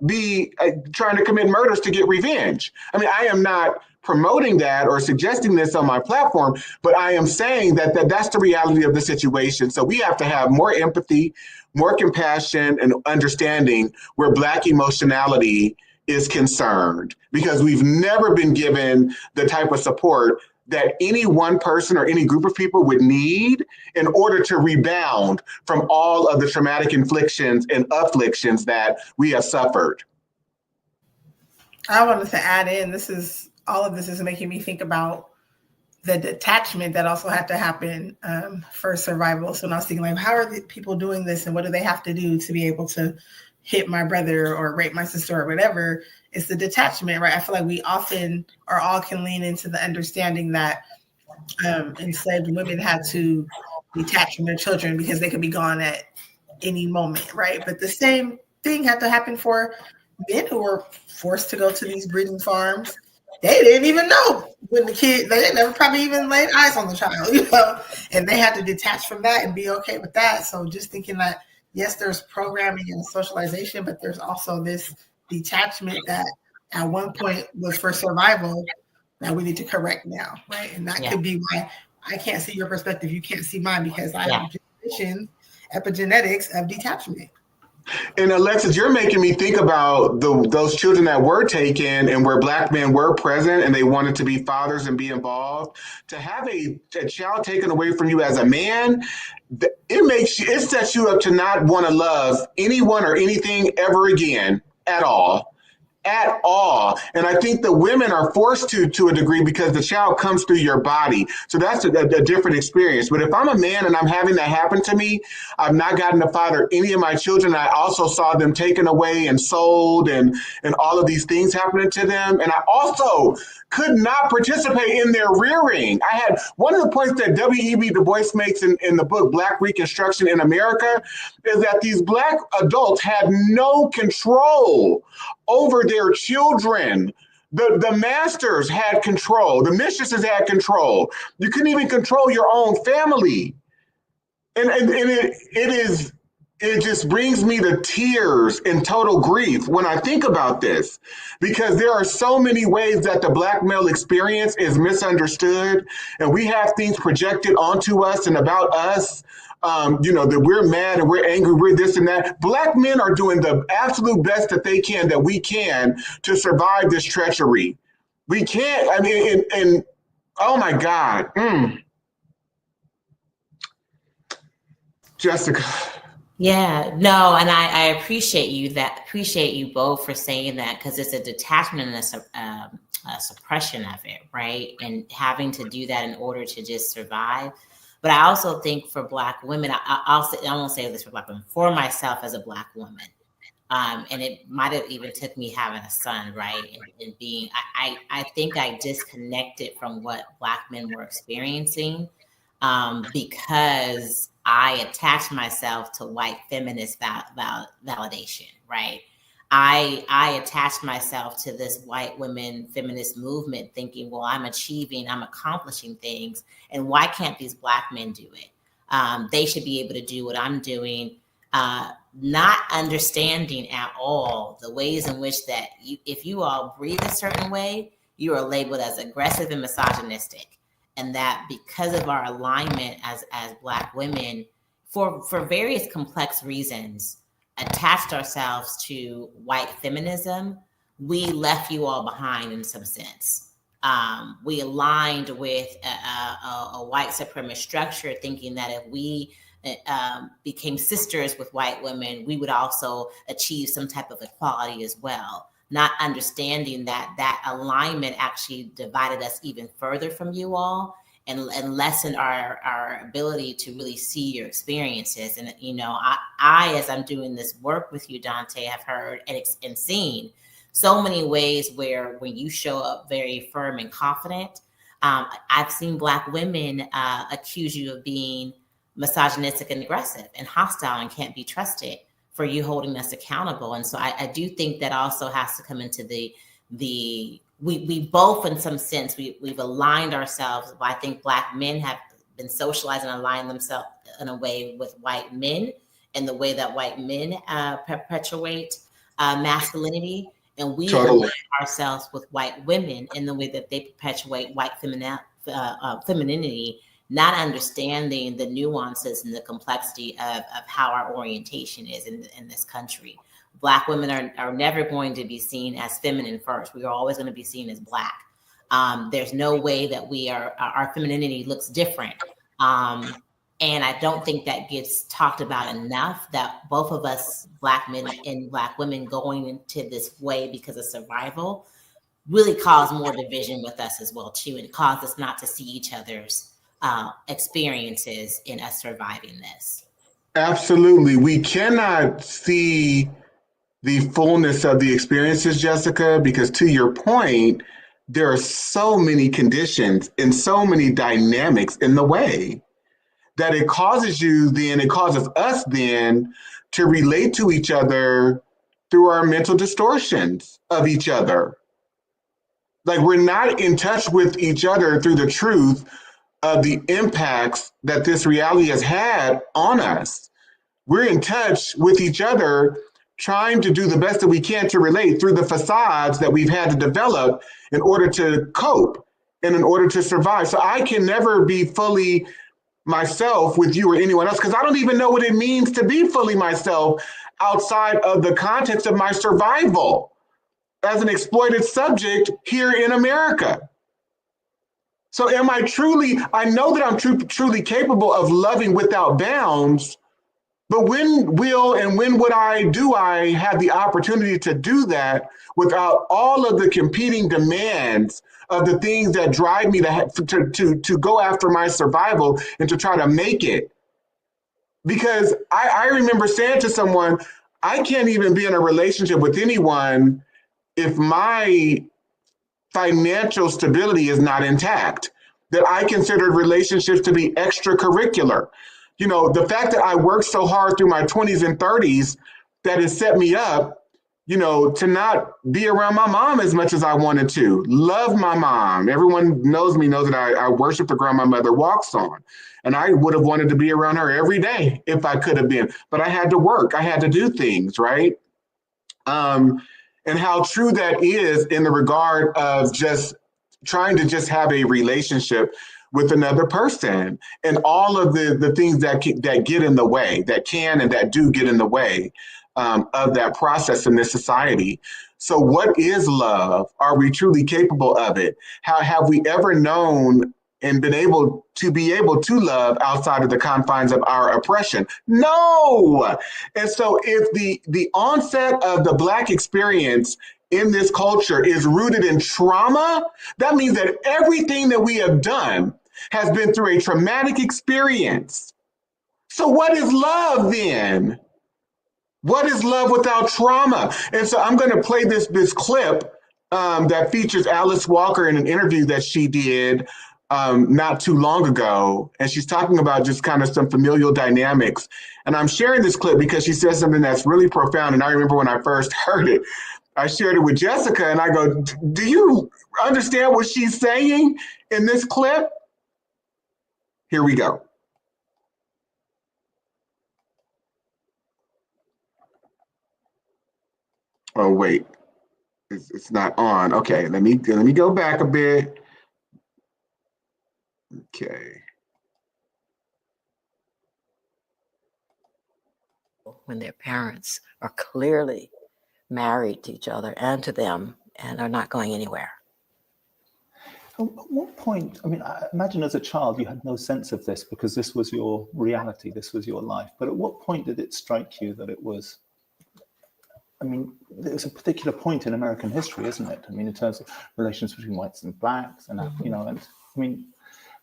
be trying to commit murders to get revenge. I mean, I am not promoting that or suggesting this on my platform, but I am saying that's the reality of the situation. So we have to have more empathy, more compassion, and understanding where Black emotionality is concerned, because we've never been given the type of support that any one person or any group of people would need in order to rebound from all of the traumatic inflictions and afflictions that we have suffered.
I wanted to add in, all of this is making me think about the detachment that also had to happen for survival. So when I was thinking, like, how are the people doing this and what do they have to do to be able to hit my brother or rape my sister or whatever? It's the detachment, right? I feel like we often or all can lean into the understanding that enslaved women had to detach from their children because they could be gone at any moment, right? But the same thing had to happen for men who were forced to go to these breeding farms. They didn't even know when they never probably even laid eyes on the child, and they had to detach from that and be okay with that. So just thinking that, yes, there's programming and socialization, but there's also this detachment that at one point was for survival that we need to correct now, right? And that could be why I can't see your perspective, you can't see mine, because I have generations, epigenetics of detachment.
And Alexis, you're making me think about those children that were taken and where Black men were present and they wanted to be fathers and be involved. To have a child taken away from you as a man, it sets you up to not want to love anyone or anything ever again at all. At all. And I think the women are forced to a degree because the child comes through your body. So that's a different experience. But if I'm a man and I'm having that happen to me, I've not gotten to father any of my children. I also saw them taken away and sold and all of these things happening to them. And I also could not participate in their rearing. I had one of the points that W.E.B. Du Bois makes in the book, Black Reconstruction in America, is that these Black adults had no control over their children. The masters had control. The mistresses had control. You couldn't even control your own family. And it just brings me to tears and total grief when I think about this, because there are so many ways that the Black male experience is misunderstood, and we have things projected onto us and about us, that we're mad and we're angry, we're this and that. Black men are doing the absolute best that they can, that we can, to survive this treachery. We can't, and oh my God. Jessica.
Yeah, no, and I appreciate you both for saying that, because it's a detachment and a suppression of it, right? And having to do that in order to just survive. But I also think for Black women, I won't say this for Black women, for myself as a Black woman, and it might have even took me having a son, right? And being, I think I disconnected from what Black men were experiencing because I attached myself to white feminist validation, right? I attached myself to this white women feminist movement thinking, well, I'm accomplishing things, and why can't these Black men do it? They should be able to do what I'm doing, not understanding at all the ways in which that if you all breathe a certain way, you are labeled as aggressive and misogynistic. And that because of our alignment as Black women, for various complex reasons, attached ourselves to white feminism, we left you all behind in some sense. We aligned with a white supremacist structure, thinking that if we became sisters with white women, we would also achieve some type of equality as well. Not understanding that alignment actually divided us even further from you all and lessened our ability to really see your experiences. And, I, as I'm doing this work with you, Dante, have heard and seen so many ways where when you show up very firm and confident, I've seen Black women accuse you of being misogynistic and aggressive and hostile and can't be trusted for you holding us accountable. And so I do think that also has to come into we both, in some sense, we've aligned ourselves. I think Black men have been socialized and aligned themselves in a way with white men, and the way that white men perpetuate masculinity. And we align ourselves with white women in the way that they perpetuate white femininity, not understanding the nuances and the complexity of how our orientation is in this country. Black women are never going to be seen as feminine first. We are always going to be seen as Black. There's no way that our femininity looks different. And I don't think that gets talked about enough, that both of us, Black men and Black women, going into this way because of survival really caused more division with us as well too. And caused us not to see each other's experiences in us surviving this.
Absolutely. We cannot see the fullness of the experiences, Jessica, because to your point, there are so many conditions and so many dynamics in the way that it causes us then to relate to each other through our mental distortions of each other. Like, we're not in touch with each other through the truth of the impacts that this reality has had on us. We're in touch with each other, trying to do the best that we can to relate through the facades that we've had to develop in order to cope and in order to survive. So I can never be fully myself with you or anyone else, because I don't even know what it means to be fully myself outside of the context of my survival as an exploited subject here in America. So am I truly, I know that I'm truly capable of loving without bounds, but when would I have the opportunity to do that without all of the competing demands of the things that drive me to go after my survival and to try to make it? Because I remember saying to someone, I can't even be in a relationship with anyone if my financial stability is not intact, that I considered relationships to be extracurricular. You know, the fact that I worked so hard through my 20s and 30s, that has set me up, you know, to not be around my mom as much as I wanted to. Love my mom. Everyone knows that I worship the ground my mother walks on. And I would have wanted to be around her every day if I could have been. But I had to work. I had to do things, right? And how true that is in the regard of just trying to just have a relationship with another person, and all of the things that get in the way, that can and that do get in the way of that process in this society. So what is love? Are we truly capable of it? How have we ever known and been able to love outside of the confines of our oppression? No. And so if the onset of the Black experience in this culture is rooted in trauma, that means that everything that we have done has been through a traumatic experience. So what is love then? What is love without trauma? And so I'm going to play this clip that features Alice Walker in an interview that she did not too long ago. And she's talking about just kind of some familial dynamics. And I'm sharing this clip because she says something that's really profound. And I remember when I first heard it, I shared it with Jessica and I go, do you understand what she's saying in this clip? Here we go. Oh, wait, it's not on. Okay, let me go back a bit. Okay.
When their parents are clearly married to each other and to them and are not going anywhere.
At what point, I mean, I imagine as a child you had no sense of this because this was your reality, this was your life. But at what point did it strike you that it was, I mean, there's a particular point in American history, isn't it? I mean, in terms of relations between whites and blacks, and you know, and I mean,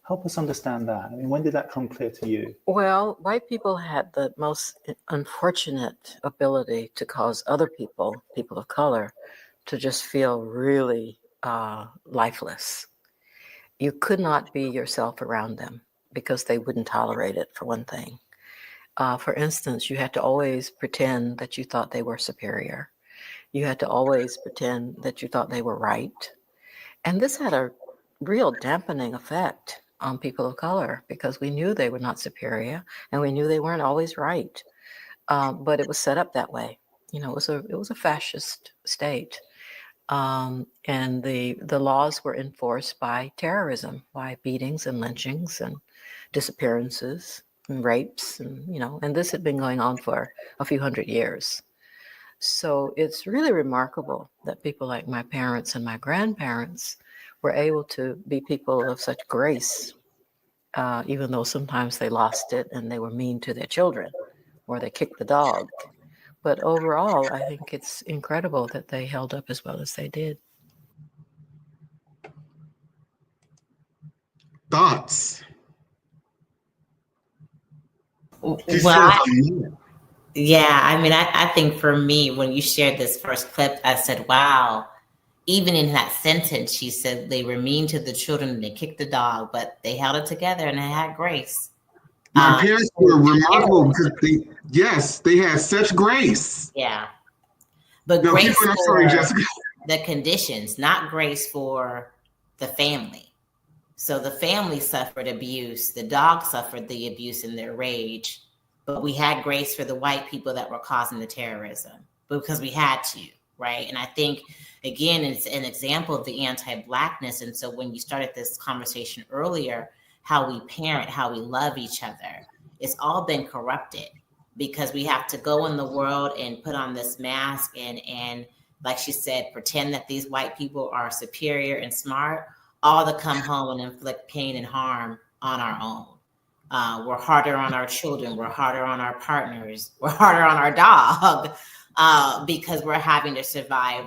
help us understand that. I mean, when did that come clear to you?
Well, white people had the most unfortunate ability to cause other people of color, to just feel really lifeless. You could not be yourself around them because they wouldn't tolerate it, for one thing. For instance, you had to always pretend that you thought they were superior. You had to always pretend that you thought they were right. And this had a real dampening effect on people of color because we knew they were not superior and we knew they weren't always right. But it was set up that way. You know, it was a fascist state. And the laws were enforced by terrorism, by beatings and lynchings and disappearances and rapes, and you know, and this had been going on for a few hundred years. So it's really remarkable that people like my parents and my grandparents were able to be people of such grace, even though sometimes they lost it and they were mean to their children or they kicked the dog. But overall, I think it's incredible that they held up as well as they did.
Thoughts?
Well, yeah, I mean, I think for me, when you shared this first clip, I said, wow, even in that sentence, she said they were mean to the children and they kicked the dog, but they held it together and they had grace.
My parents were remarkable because they had such grace.
Yeah. But
no,
grace
I'm sorry, Jessica.
The conditions, not grace for the family. So the family suffered abuse. The dog suffered the abuse in their rage. But we had grace for the white people that were causing the terrorism because we had to, right? And I think, again, it's an example of the anti-Blackness. And so when you started this conversation earlier, how we parent, how we love each other, it's all been corrupted because we have to go in the world and put on this mask and like she said, pretend that these white people are superior and smart, all to come home and inflict pain and harm on our own. We're harder on our children. We're harder on our partners. We're harder on our dog because we're having to survive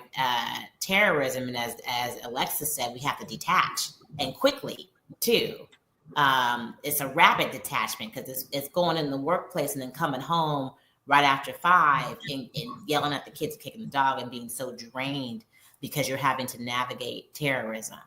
terrorism. And as Alexis said, we have to detach and quickly too. It's a rapid detachment because it's going in the workplace and then coming home right after 5 and yelling at the kids, kicking the dog and being so drained because you're having to navigate terrorism.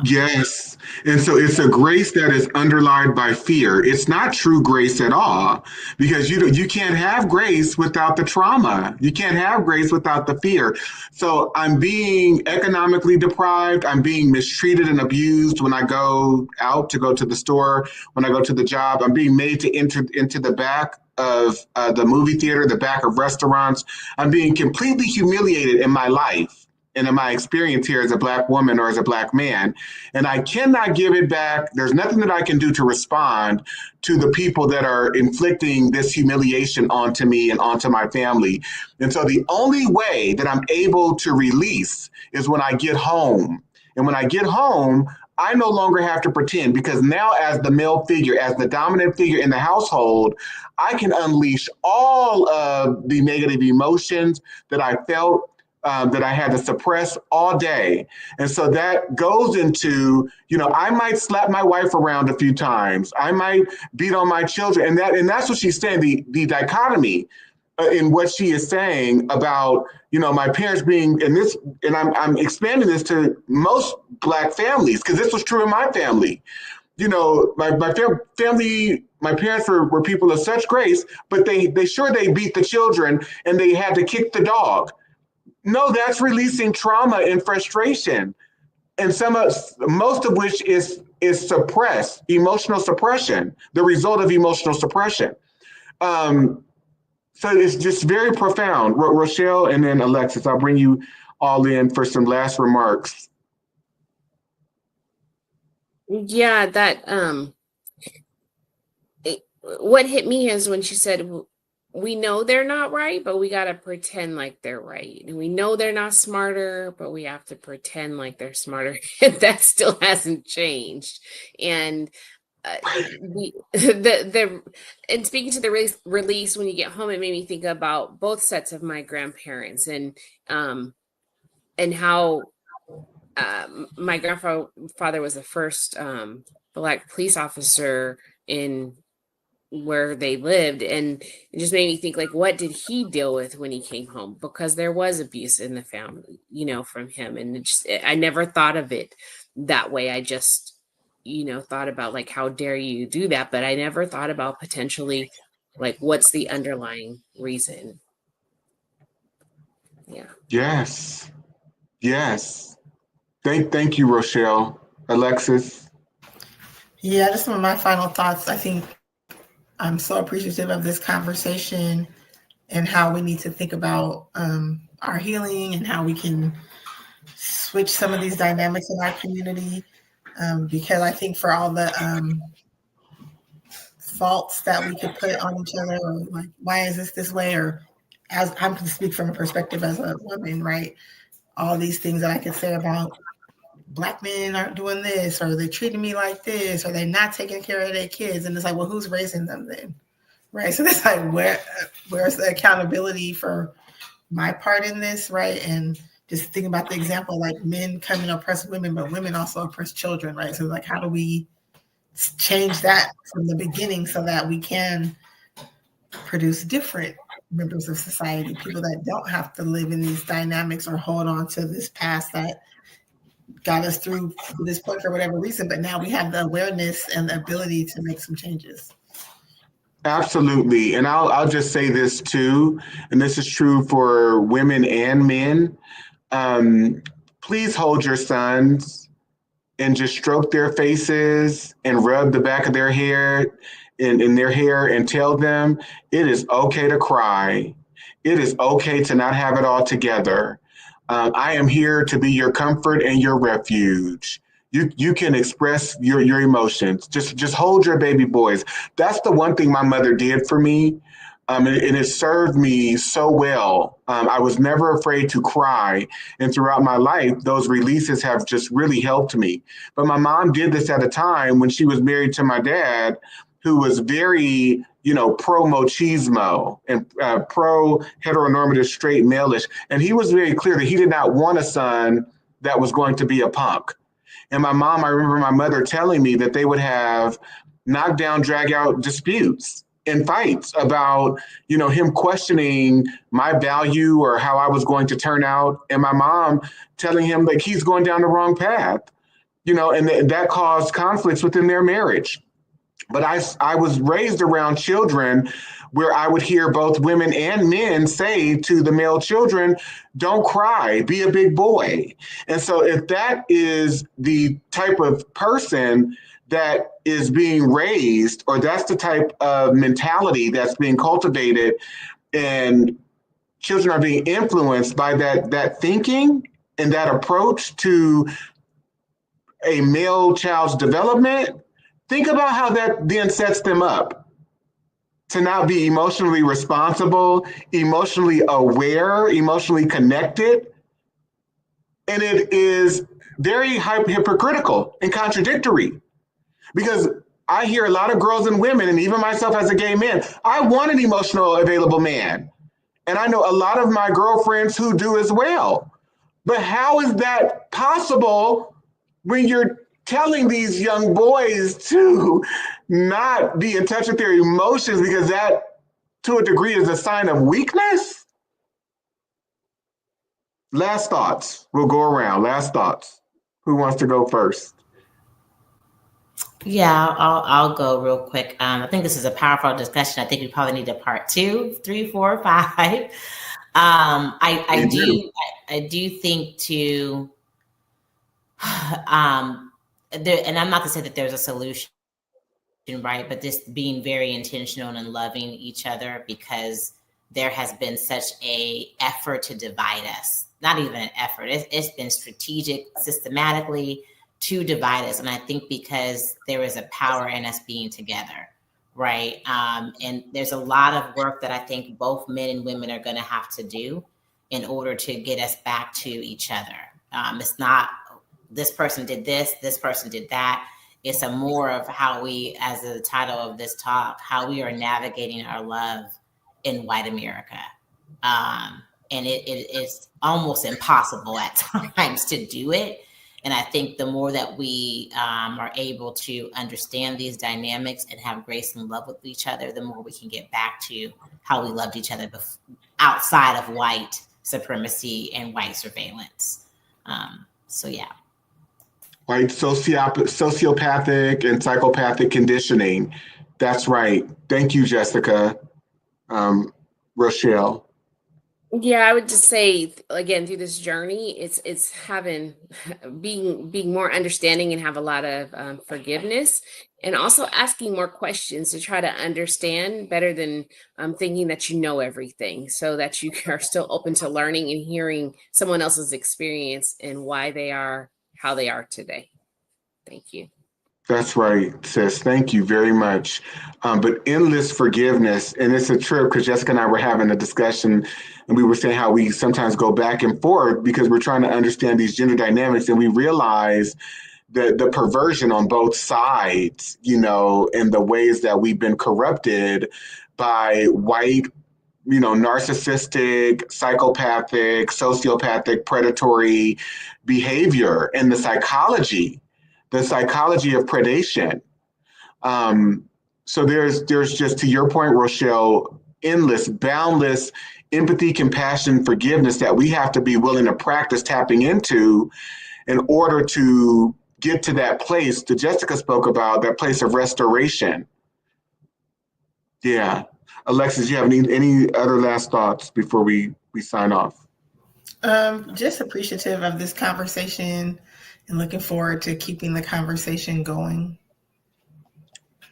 Yes. And so it's a grace that is underlined by fear. It's not true grace at all because you can't have grace without the trauma. You can't have grace without the fear. So I'm being economically deprived. I'm being mistreated and abused when I go out to go to the store, when I go to the job. I'm being made to enter into the back of the movie theater, the back of restaurants. I'm being completely humiliated in my life. And in my experience here as a Black woman or as a Black man, and I cannot give it back. There's nothing that I can do to respond to the people that are inflicting this humiliation onto me and onto my family. And so the only way that I'm able to release is when I get home. And when I get home, I no longer have to pretend because now as the male figure, as the dominant figure in the household, I can unleash all of the negative emotions that I felt that I had to suppress all day. And so that goes into, I might slap my wife around a few times. I might beat on my children. And that's what she's saying, the dichotomy in what she is saying about, my parents being, and I'm expanding this to most Black families, because this was true in my family. My family, my parents were people of such grace, but they beat the children and they had to kick the dog. No, that's releasing trauma and frustration, and most of which is suppressed, emotional suppression, the result of emotional suppression. So it's just very profound. Rochelle and then Alexis, I'll bring you all in for some last remarks.
Yeah, what hit me is when she said, we know they're not right, but we got to pretend like they're right. And we know they're not smarter, but we have to pretend like they're smarter. And that still hasn't changed. And and speaking to the release when you get home, it made me think about both sets of my grandparents and how my grandfather was the first Black police officer in where they lived, and it just made me think, like, what did he deal with when he came home? Because there was abuse in the family, from him, and I never thought of it that way. I just thought about, like, how dare you do that, but I never thought about potentially, like, what's the underlying reason.
Yes thank you, Rochelle. Alexis?
Yeah, just some of my final thoughts. I think I'm so appreciative of this conversation and how we need to think about our healing and how we can switch some of these dynamics in our community. Because I think for all the faults that we could put on each other, or like, why is this way? Or as I'm going to speak from a perspective as a woman, right? All these things that I could say about Black men aren't doing this, or they're treating me like this, or they're not taking care of their kids. And it's like, well, who's raising them then? Right. So it's like, where's the accountability for my part in this? Right. And just thinking about the example, like men come and oppress women, but women also oppress children. Right. So like, how do we change that from the beginning so that we can produce different members of society, people that don't have to live in these dynamics or hold on to this past that got us through this point for whatever reason, but now we have the awareness and the ability to make some changes.
Absolutely. And I'll just say this too, and this is true for women and men. Please hold your sons and just stroke their faces and rub the back of their hair in their hair and tell them it is okay to cry. It is okay to not have it all together. I am here to be your comfort and your refuge. You can express your emotions. Just hold your baby boys. That's the one thing my mother did for me. And it served me so well. I was never afraid to cry. And throughout my life, those releases have just really helped me. But my mom did this at a time when she was married to my dad, who was very, pro machismo and pro heteronormative straight male-ish. And he was very clear that he did not want a son that was going to be a punk. And I remember my mother telling me that they would have knockdown, drag out disputes and fights about, him questioning my value or how I was going to turn out. And my mom telling him like he's going down the wrong path, and that caused conflicts within their marriage. But I was raised around children where I would hear both women and men say to the male children, don't cry, be a big boy. And so if that is the type of person that is being raised, or that's the type of mentality that's being cultivated, and children are being influenced by that thinking and that approach to a male child's development, think about how that then sets them up to not be emotionally responsible, emotionally aware, emotionally connected. And it is very hypocritical and contradictory, because I hear a lot of girls and women, and even myself as a gay man, I want an emotional, available man. And I know a lot of my girlfriends who do as well. But how is that possible when you're telling these young boys to not be in touch with their emotions, because that, to a degree, is a sign of weakness? Last thoughts. We'll go around. Last thoughts. Who wants to go first?
Yeah, I'll go real quick. I think this is a powerful discussion. I think we probably need a part 2, 3, 4, 5. I do think to and I'm not to say that there's a solution, right? But just being very intentional and loving each other, because there has been such a effort to divide us. Not even an effort. It's been strategic, systematically to divide us. And I think because there is a power in us being together, right? And there's a lot of work that I think both men and women are going to have to do in order to get us back to each other. It's not this person did this person did that. It's a more of how we, as the title of this talk, how we are navigating our love in white America. And it's almost impossible at times to do it. And I think the more that we are able to understand these dynamics and have grace and love with each other, the more we can get back to how we loved each other outside of white supremacy and white surveillance. So yeah.
White sociopathic and psychopathic conditioning. That's right. Thank you, Jessica. Rochelle.
Yeah, I would just say, again, through this journey, it's being more understanding and have a lot of forgiveness, and also asking more questions to try to understand better than thinking that you know everything, so that you are still open to learning and hearing someone else's experience and why they are how they are today. Thank you.
That's right, sis. Thank you very much. But endless forgiveness, and it's a trip because Jessica and I were having a discussion, and we were saying how we sometimes go back and forth because we're trying to understand these gender dynamics, and we realize the perversion on both sides, you know, and the ways that we've been corrupted by white, you know, narcissistic, psychopathic, sociopathic, predatory behavior, and the psychology of predation. So there's just, to your point, Rochelle, endless, boundless empathy, compassion, forgiveness that we have to be willing to practice tapping into in order to get to that place that Jessica spoke about, that place of restoration. Yeah. Alexis, you have any other last thoughts before we sign off?
Just appreciative of this conversation and looking forward to keeping the conversation going.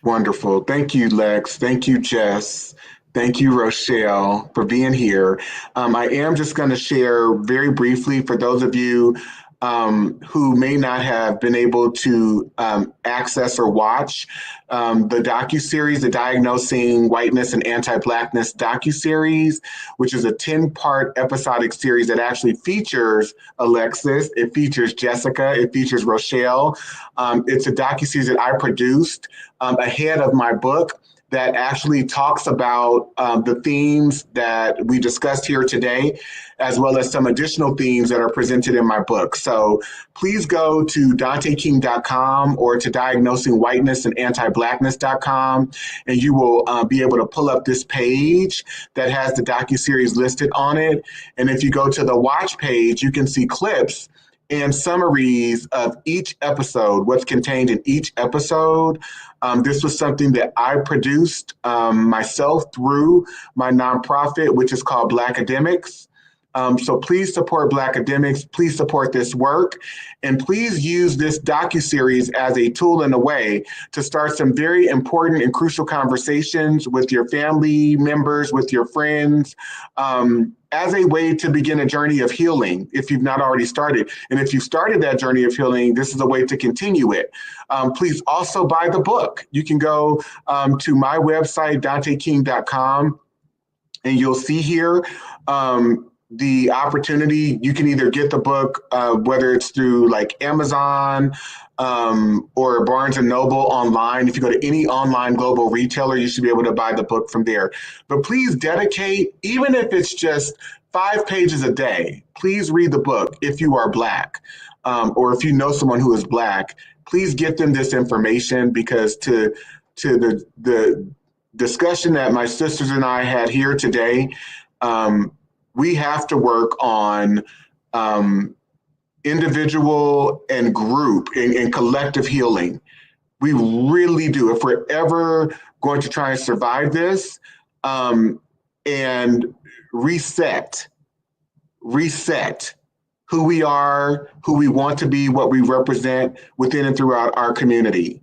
Wonderful. Thank you, Lex. Thank you, Jess. Thank you, Rochelle, for being here. I am just going to share very briefly for those of you who may not have been able to access or watch the docuseries, the Diagnosing Whiteness and Anti-Blackness docuseries, which is a 10-part episodic series that actually features Alexis, it features Jessica, it features Rochelle. It's a docuseries that I produced ahead of my book that actually talks about the themes that we discussed here today, as well as some additional themes that are presented in my book. So please go to DanteKing.com or to Diagnosing Whiteness and Anti-Blackness.com, and you will be able to pull up this page that has the docuseries listed on it. And if you go to the watch page, you can see clips and summaries of each episode, what's contained in each episode. This was something that I produced myself through my nonprofit, which is called Blackademics. So please support Blackademics, please support this work, and please use this docuseries as a tool and a way to start some very important and crucial conversations with your family members, with your friends, as a way to begin a journey of healing if you've not already started. And if you've started that journey of healing, this is a way to continue it. Please also buy the book. You can go to my website, DanteKing.com, and you'll see here the opportunity. You can either get the book, whether it's through like Amazon or Barnes & Noble online. If you go to any online global retailer, you should be able to buy the book from there. But please dedicate, even if it's just 5 pages a day, please read the book if you are Black, or if you know someone who is Black. Please get them this information, because to the discussion that my sisters and I had here today, we have to work on individual and group and collective healing. We really do. If we're ever going to try and survive this and reset who we are, who we want to be, what we represent within and throughout our community.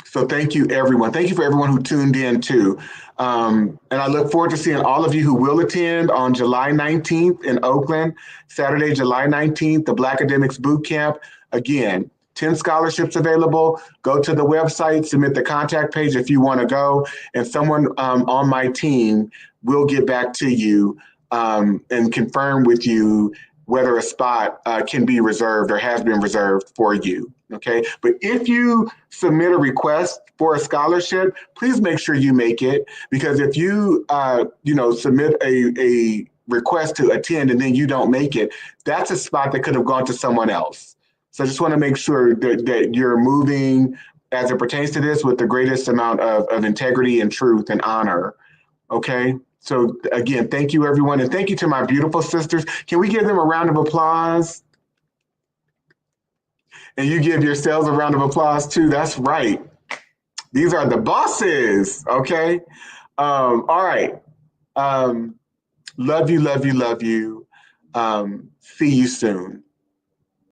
So thank you, everyone. Thank you for everyone who tuned in too. And I look forward to seeing all of you who will attend on July 19th in Oakland, Saturday, July 19th, the Blackademics Boot Camp. Again, 10 scholarships available. Go to the website, submit the contact page if you want to go, and someone on my team will get back to you and confirm with you whether a spot can be reserved or has been reserved for you. Okay, but if you submit a request for a scholarship, please make sure you make it, because if you submit a request to attend and then you don't make it, that's a spot that could have gone to someone else. So I just want to make sure that you're moving as it pertains to this with the greatest amount of integrity and truth and honor. Okay. So again, thank you, everyone. And thank you to my beautiful sisters. Can we give them a round of applause? And you give yourselves a round of applause too. That's right. These are the bosses. Okay. All right. Love you, love you, love you. See you soon.